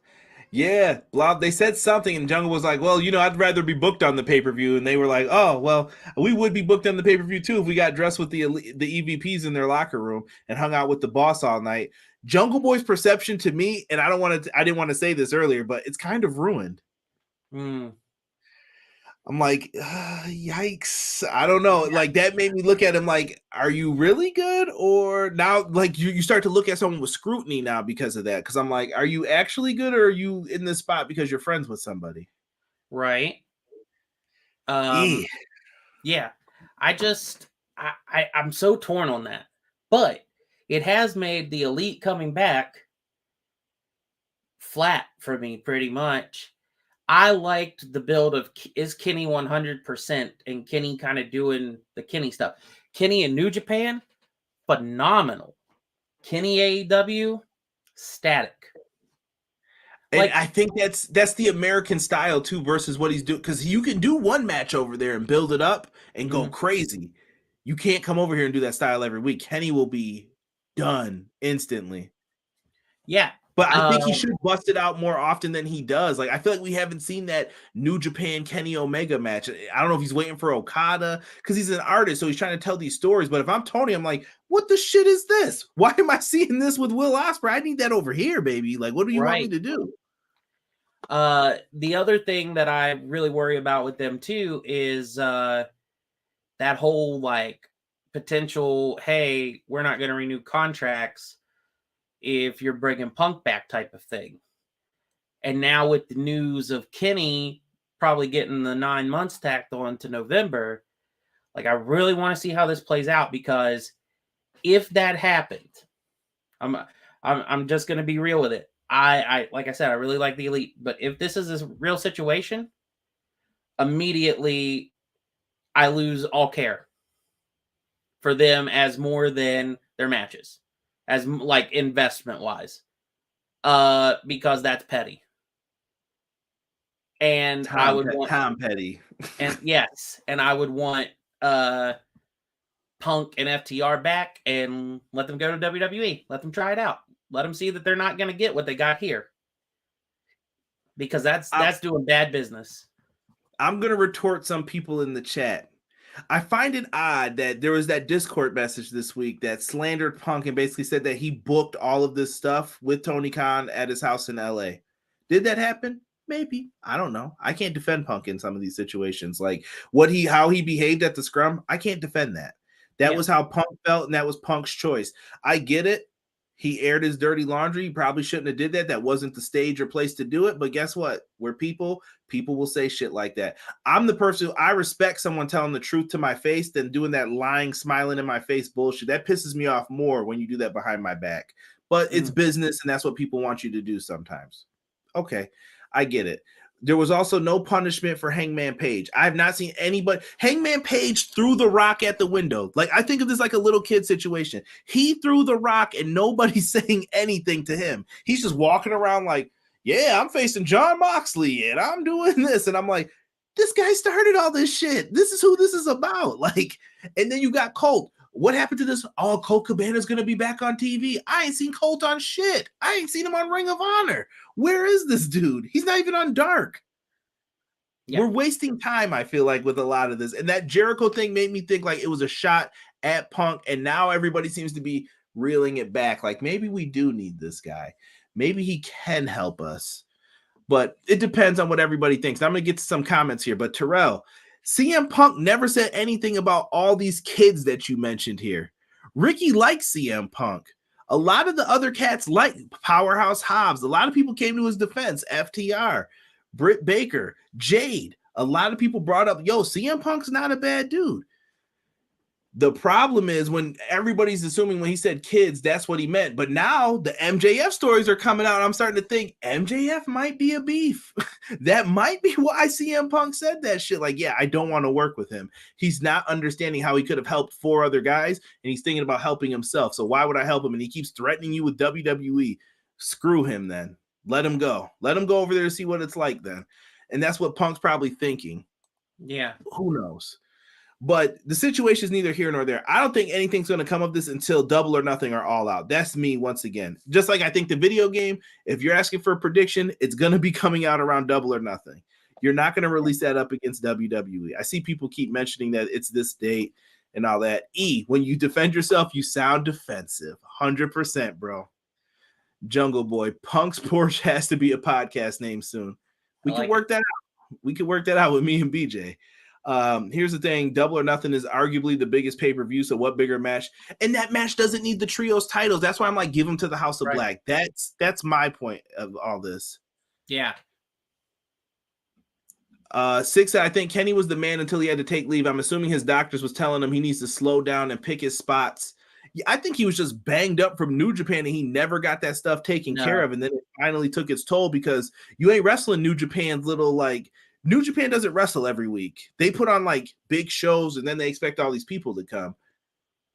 Yeah, they said something, and Jungle was like, well, I'd rather be booked on the pay-per-view. And they were like, oh, well, we would be booked on the pay-per-view, too, if we got dressed with the EVPs in their locker room and hung out with the boss all night. Jungle Boy's perception to me, and I didn't want to say this earlier, but it's kind of ruined. I'm like, yikes. I don't know. Like, that made me look at him like, are you really good? Or now, like, you start to look at someone with scrutiny now because of that. Because I'm like, are you actually good, or are you in this spot because you're friends with somebody? Right. Yeah. I'm so torn on that. But it has made the Elite coming back flat for me, pretty much. I liked the build of, is Kenny 100% and Kenny kind of doing the Kenny stuff. Kenny in New Japan, phenomenal. Kenny AEW, static. And I think that's the American style too versus what he's doing, because you can do one match over there and build it up and go crazy. You can't come over here and do that style every week. Kenny will be done instantly. Yeah. But I think he should bust it out more often than he does. Like, I feel like we haven't seen that New Japan Kenny Omega match. I don't know if he's waiting for Okada because he's an artist, so he's trying to tell these stories. But if I'm Tony, I'm like, what the shit is this? Why am I seeing this with Will Ospreay? I need that over here, baby. Like, what do you want me to do? The other thing that I really worry about with them too is that whole like potential, hey, we're not going to renew contracts if you're bringing Punk back type of thing. And now with the news of Kenny probably getting the 9 months tacked on to November, like, I really want to see how this plays out, because if that happened, I'm just going to be real with it. I like I said, I really like the Elite, but if this is a real situation, immediately I lose all care for them as more than their matches, as like investment wise, because that's petty. And I would want Tom Petty. And yes, and I would want Punk and FTR back and let them go to WWE. Let them try it out. Let them see that they're not going to get what they got here, because that's doing bad business. I'm going to retort some people in the chat. I find it odd that there was that Discord message this week that slandered Punk and basically said that he booked all of this stuff with Tony Khan at his house in LA. Did that happen? Maybe. I don't know. I can't defend Punk in some of these situations. Like how he behaved at the scrum, I can't defend that. That was how Punk felt, and that was Punk's choice. I get it. He aired his dirty laundry. He probably shouldn't have did that. That wasn't the stage or place to do it. But guess what? We're people will say shit like that. I'm the person I respect someone telling the truth to my face than doing that lying, smiling in my face bullshit. That pisses me off more when you do that behind my back. But it's business, and that's what people want you to do sometimes. Okay, I get it. There was also no punishment for Hangman Page. I have not seen anybody. Hangman Page threw the rock at the window. Like, I think of this like a little kid situation. He threw the rock and nobody's saying anything to him. He's just walking around like, yeah, I'm facing Jon Moxley and I'm doing this. And I'm like, this guy started all this shit. This is who this is about. Like, and then you got Colt. What happened to this? Oh, Colt Cabana's going to be back on TV. I ain't seen Colt on shit. I ain't seen him on Ring of Honor. Where is this dude? He's not even on Dark. Yeah. We're wasting time, I feel like, with a lot of this. And that Jericho thing made me think like it was a shot at Punk. And now everybody seems to be reeling it back. Like, maybe we do need this guy. Maybe he can help us. But it depends on what everybody thinks. I'm going to get to some comments here. But Terrell, CM Punk never said anything about all these kids that you mentioned here. Ricky likes CM Punk. A lot of the other cats like Powerhouse Hobbs. A lot of people came to his defense. FTR, Britt Baker, Jade. A lot of people brought up, yo, CM Punk's not a bad dude. The problem is when everybody's assuming when he said kids, that's what he meant. But now the MJF stories are coming out. I'm starting to think MJF might be a beef. That might be why CM Punk said that shit. Like, yeah, I don't want to work with him. He's not understanding how he could have helped 4 other guys, and he's thinking about helping himself. So why would I help him? And he keeps threatening you with WWE. Screw him then. Let him go. Let him go over there to see what it's like then. And that's what Punk's probably thinking. Yeah. Who knows? But the situation is neither here nor there. I don't think anything's going to come of this until Double or Nothing are all out. That's me once again. Just like I think the video game, if you're asking for a prediction, it's going to be coming out around Double or Nothing. You're not going to release that up against WWE. I see people keep mentioning that it's this date and all that. When you defend yourself, you sound defensive. 100%, bro. Jungle Boy, Punk's Porsche has to be a podcast name soon. We can work that out. We can work that out with me and BJ. Here's the thing. Double or Nothing is arguably the biggest pay-per-view. So what bigger match? And that match doesn't need the trios titles. That's why I'm like, give them to the House of Black. That's my point of all this. Yeah. 6, I think Kenny was the man until he had to take leave. I'm assuming his doctors was telling him he needs to slow down and pick his spots. I think he was just banged up from New Japan and he never got that stuff taken care of. And then it finally took its toll because you ain't wrestling New Japan's little like New Japan doesn't wrestle every week. They put on like big shows and then they expect all these people to come.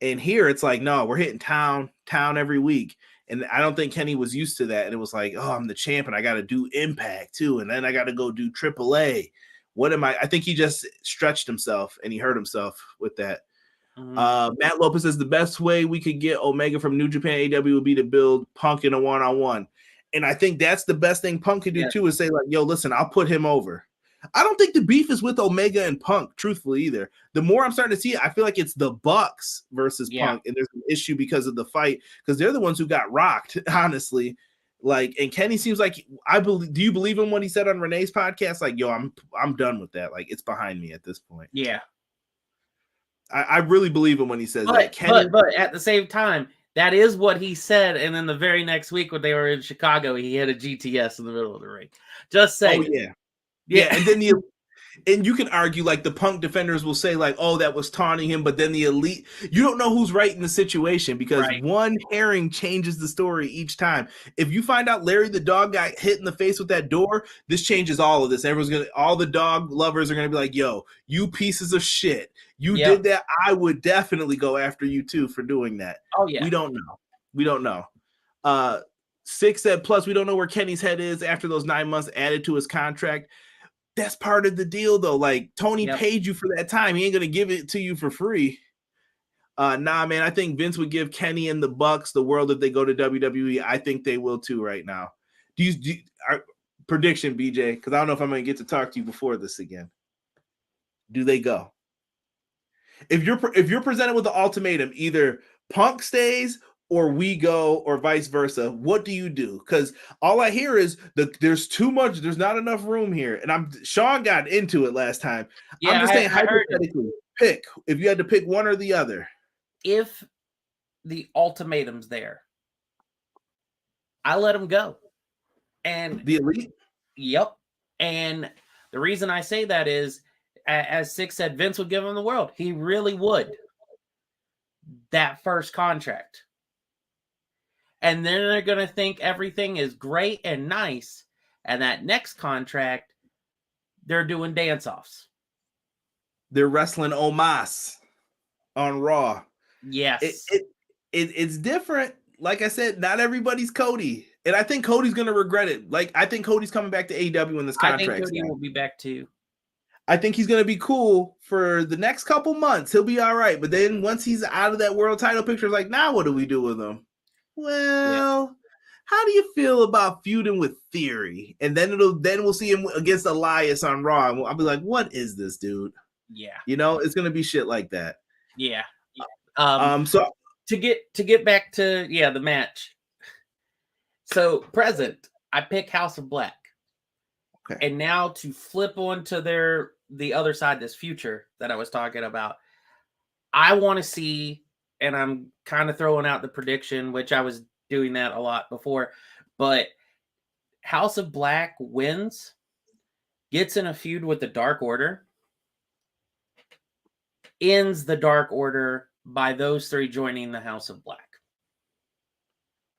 And here it's like, no, we're hitting town every week. And I don't think Kenny was used to that. And it was like, oh, I'm the champ and I got to do Impact too. And then I got to go do AAA. What am I? I think he just stretched himself and he hurt himself with that. Matt Lopez says the best way we could get Omega from New Japan AEW would be to build Punk in a one-on-one. And I think that's the best thing Punk could do too, is say like, yo, listen, I'll put him over. I don't think the beef is with Omega and Punk, truthfully, either. The more I'm starting to see it, I feel like it's the Bucks versus Punk, and there's an issue because of the fight, because they're the ones who got rocked, honestly. Like, and Kenny seems like, do you believe him when he said on Renee's podcast, like, yo, I'm done with that. Like, it's behind me at this point. Yeah. I really believe him when he says that. Kenny, but at the same time, that is what he said. And then the very next week when they were in Chicago, he had a GTS in the middle of the ring. Just saying. Oh, yeah. Yeah, and then and you can argue like the Punk defenders will say like, oh, that was taunting him, but then the Elite, you don't know who's right in the situation because one herring changes the story each time. If you find out Larry the dog got hit in the face with that door, this changes all of this. All the dog lovers are gonna be like, yo, you pieces of shit. You did that. I would definitely go after you too for doing that. Oh yeah. We don't know. Six said, plus we don't know where Kenny's head is after those 9 months added to his contract. That's part of the deal, though. Like, Tony paid you for that time. He ain't going to give it to you for free. Nah, man, I think Vince would give Kenny and the Bucks the world if they go to WWE. I think they will, too, right now. Prediction, BJ, because I don't know if I'm going to get to talk to you before this again. Do they go? If you're presented with the ultimatum, either Punk stays or we go, or vice versa, what do you do? Because all I hear is there's too much, there's not enough room here. And Sean got into it last time. Yeah, I'm just saying, hypothetically, pick if you had to pick one or the other. If the ultimatum's there, I let him go. And the Elite? Yep. And the reason I say that is, as Six said, Vince would give him the world. He really would. That first contract. And then they're going to think everything is great and nice. And that next contract, they're doing dance-offs. They're wrestling Omos on Raw. Yes. It's different. Like I said, not everybody's Cody. And I think Cody's going to regret it. Like, I think Cody's coming back to AEW when this contract. I think Cody will be back too. I think he's going to be cool for the next couple months. He'll be all right. But then once he's out of that world title picture, it's like, now what do we do with him? Well, how do you feel about feuding with Theory? And then we'll see him against Elias on Raw. And I'll be like, what is this, dude? Yeah. You know, it's going to be shit like that. Yeah. So to get back to the match. So present, I pick House of Black. Okay. And now to flip onto the other side, this future that I was talking about, I want to see, and I'm kind of throwing out the prediction, which I was doing that a lot before, but House of Black wins, gets in a feud with the Dark Order, ends the Dark Order by those three joining the House of Black.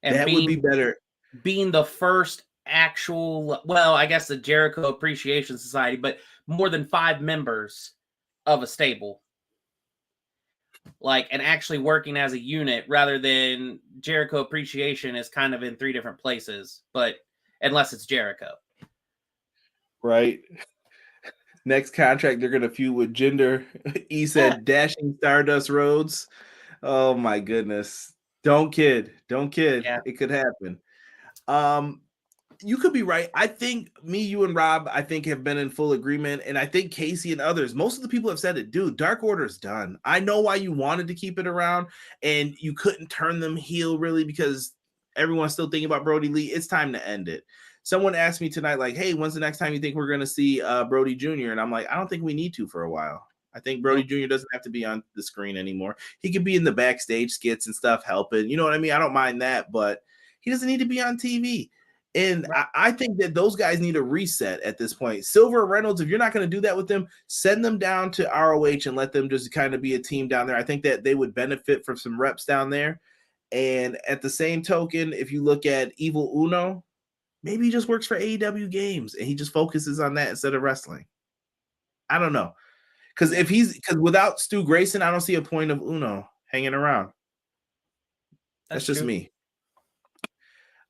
And that would be better. Being the first actual, well, I guess the Jericho Appreciation Society, but more than 5 members of a stable. Like, and actually working as a unit rather than Jericho Appreciation is kind of in 3 different places, but unless it's Jericho. Right. Next contract, they're going to feud with Jinder. He said Dashing Stardust Rhodes. Oh my goodness. Don't kid. Yeah. It could happen. You could be right. I think you and Rob, have been in full agreement. And I think Casey and others, most of the people have said it, dude, Dark Order is done. I know why you wanted to keep it around and you couldn't turn them heel really because everyone's still thinking about Brody Lee. It's time to end it. Someone asked me tonight, like, hey, when's the next time you think we're going to see Brody Jr.? And I'm like, I don't think we need to for a while. I think Brody Jr. doesn't have to be on the screen anymore. He could be in the backstage skits and stuff helping. You know what I mean? I don't mind that, but he doesn't need to be on TV. And I think that those guys need a reset at this point. Silver and Reynolds, if you're not going to do that with them, send them down to ROH and let them just kind of be a team down there. I think that they would benefit from some reps down there. And at the same token, if you look at Evil Uno, maybe he just works for AEW Games and he just focuses on that instead of wrestling. I don't know. Because without Stu Grayson, I don't see a point of Uno hanging around. That's just me.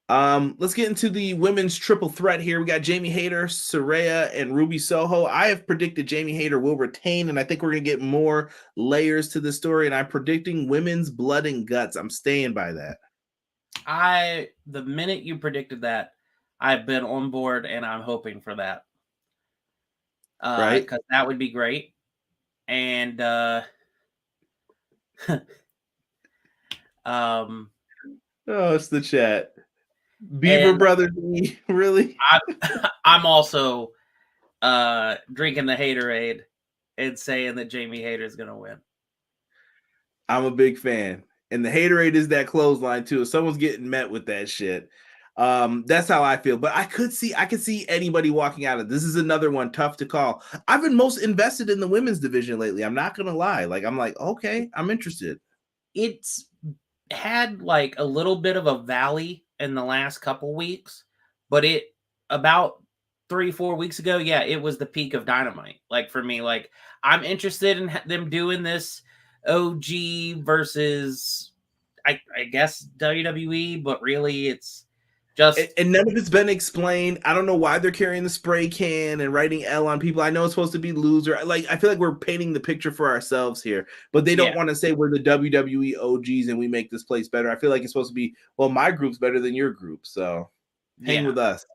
Let's get into the women's triple threat here. We got Jamie Hayter, Saraya, and Ruby Soho. I have predicted Jamie Hayter will retain, and I think we're going to get more layers to the story, and I'm predicting women's blood and guts. I'm staying by that. The minute you predicted that, I've been on board, and I'm hoping for that. Right? Because that would be great. And oh, it's the chat. Beaver Brothers, really? I'm also drinking the Haterade and saying that Jamie Hayter is going to win. I'm a big fan. And the Haterade is that clothesline, too. If someone's getting met with that shit, that's how I feel. But I could see anybody walking out of this. Is another one tough to call. I've been most invested in the women's division lately. I'm not going to lie. I'm like, okay, I'm interested. It's had like a little bit of a valley in the last couple weeks, but about 3-4 weeks ago, yeah, it was the peak of Dynamite. Like for me, like I'm interested in them doing this OG versus I guess WWE, but really it's just and none of it's been explained. I don't know why they're carrying the spray can and writing L on people. I know it's supposed to be loser. Like I feel like we're painting the picture for ourselves here, but they don't want to say we're the WWE OGs and we make this place better. I feel like it's supposed to be, well, my group's better than your group, so hang with us.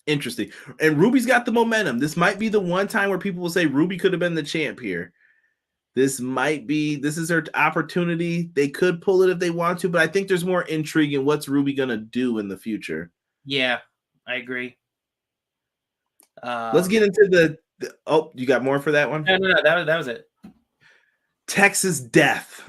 Interesting. And Ruby's got the momentum. This might be the one time where people will say Ruby could have been the champ here. This is her opportunity. They could pull it if they want to, but I think there's more intrigue in what's Ruby going to do in the future. Yeah, I agree. Let's get into you got more for that one? No, that was it. Texas Death.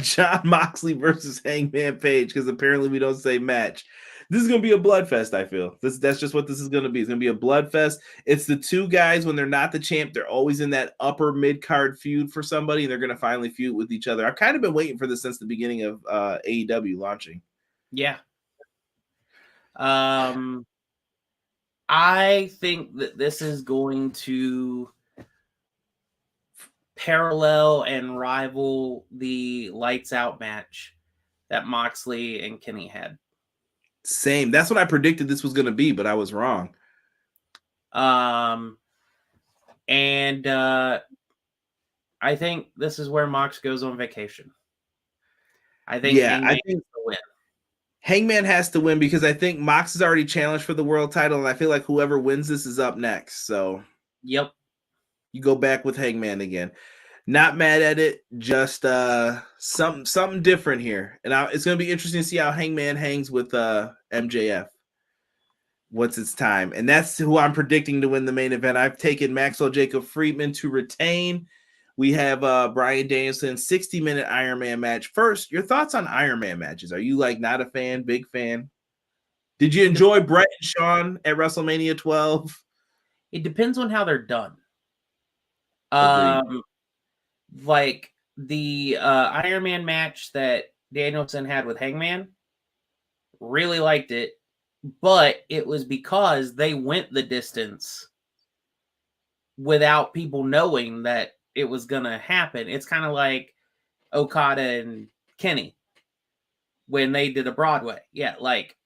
Jon Moxley versus Hangman Page, because apparently we don't say match. This is going to be a bloodfest, I feel. That's just what this is going to be. It's going to be a bloodfest. It's the two guys, when they're not the champ, they're always in that upper mid-card feud for somebody, and they're going to finally feud with each other. I've kind of been waiting for this since the beginning of AEW launching. Yeah. I think that this is going to parallel and rival the Lights Out match that Moxley and Kenny had. Same. That's what I predicted this was going to be, but I was wrong. And I think this is where Mox goes on vacation. I think Hangman has to win. Hangman has to win because I think Mox is already challenged for the world title, and I feel like whoever wins this is up next. So, yep, you go back with Hangman again. Not mad at it, just something different here. And it's going to be interesting to see how Hangman hangs with MJF. What's its time? And that's who I'm predicting to win the main event. I've taken Maxwell Jacob Friedman to retain. We have Bryan Danielson 60-minute Iron Man match. First, your thoughts on Iron Man matches. Are you like not a fan, big fan? Did you enjoy Brett and Shawn at WrestleMania 12? It depends on how they're done. Like the Iron Man match that Danielson had with Hangman, really liked it, but it was because they went the distance without people knowing that it was gonna happen. It's kind of like Okada and Kenny when they did a Broadway. Yeah, like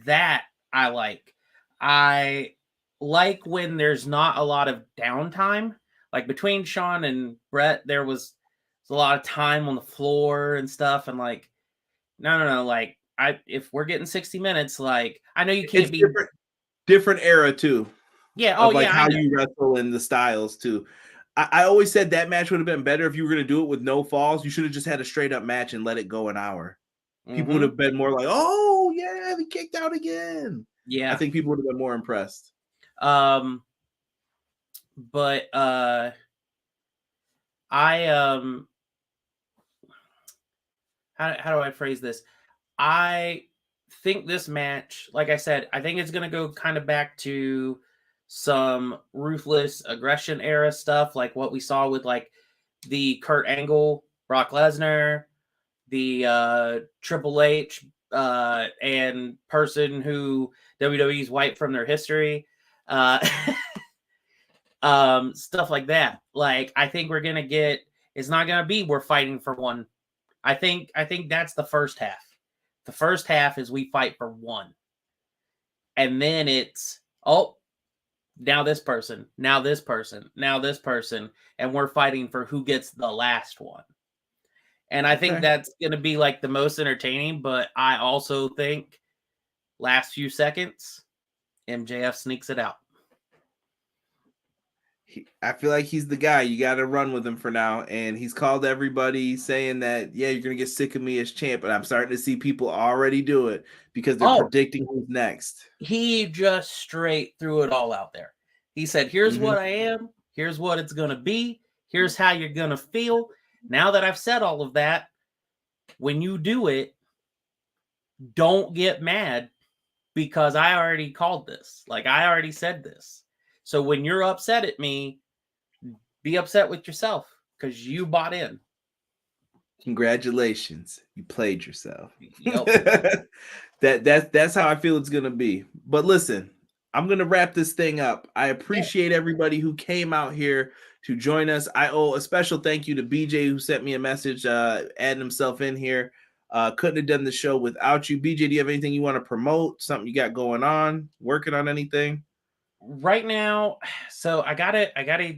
that I like. I like when there's not a lot of downtime. Like between Shawn and Brett, there was a lot of time on the floor and stuff. And like, no. Like, if we're getting 60 minutes, like I know you can't be different era too. Yeah. How you wrestle and the styles too. I always said that match would have been better if you were going to do it with no falls. You should have just had a straight up match and let it go an hour. People would have been more like, oh yeah, they kicked out again. Yeah. I think people would have been more impressed. But how do I phrase this? I think this match, like I said, I think it's going to go kind of back to some ruthless aggression era stuff, like what we saw with like the Kurt Angle, Brock Lesnar, the Triple H, and person who WWE's wiped from their history, stuff like that. Like, I think we're gonna get. It's not gonna be we're fighting for one. I think that's the first half. The first half is we fight for one, and then it's now this person, now this person, now this person, and we're fighting for who gets the last one. And I think that's going to be like the most entertaining, but I also think last few seconds, MJF sneaks it out. I feel like he's the guy. You got to run with him for now. And he's called everybody saying that, yeah, you're going to get sick of me as champ. And I'm starting to see people already do it because they're predicting who's next. He just straight threw it all out there. He said, here's what I am. Here's what it's going to be. Here's how you're going to feel. Now that I've said all of that, when you do it, don't get mad because I already called this. Like, I already said this. So when you're upset at me, be upset with yourself because you bought in. Congratulations. You played yourself. Yep. That's how I feel it's going to be. But listen, I'm going to wrap this thing up. I appreciate everybody who came out here to join us. I owe a special thank you to BJ who sent me a message adding himself in here. Couldn't have done the show without you. BJ, do you have anything you want to promote? Something you got going on? Working on anything? Right now, so I gotta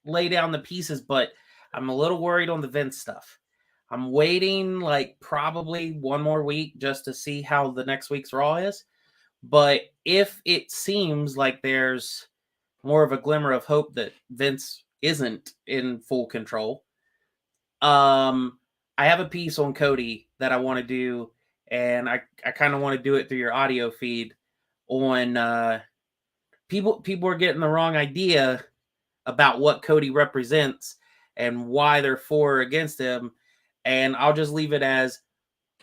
lay down the pieces, but I'm a little worried on the Vince stuff. I'm waiting like probably one more week just to see how the next week's Raw is. But if it seems like there's more of a glimmer of hope that Vince isn't in full control, I have a piece on Cody that I want to do, and I kind of want to do it through your audio feed on people are getting the wrong idea about what Cody represents and why they're for or against him. And I'll just leave it as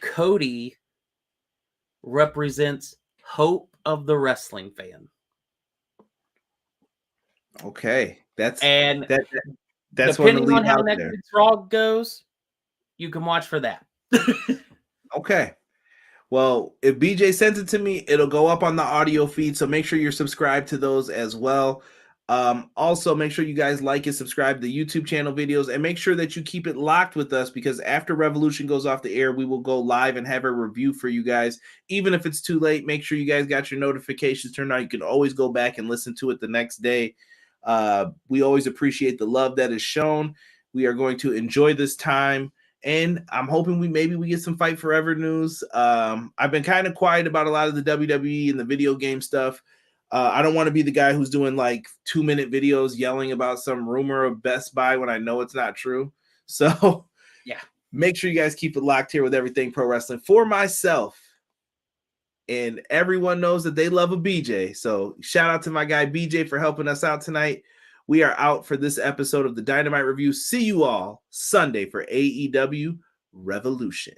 Cody represents hope of the wrestling fan. Okay. That's depending on how next week's Raw goes, you can watch for that. Okay. Well, if BJ sends it to me, it'll go up on the audio feed. So make sure you're subscribed to those as well. Also, make sure you guys like and subscribe to the YouTube channel videos, and make sure that you keep it locked with us because after Revolution goes off the air, we will go live and have a review for you guys. Even if it's too late, make sure you guys got your notifications turned on. You can always go back and listen to it the next day. We always appreciate the love that is shown. We are going to enjoy this time. And I'm hoping we get some Fight Forever news. I've been kind of quiet about a lot of the WWE and the video game stuff. I don't want to be the guy who's doing like 2-minute videos yelling about some rumor of Best Buy when I know it's not true. So yeah, make sure you guys keep it locked here with Everything Pro Wrestling. For myself, and everyone knows that they love a BJ. So shout out to my guy BJ for helping us out tonight. We are out for this episode of the Dynamite Review. See you all Sunday for AEW Revolution.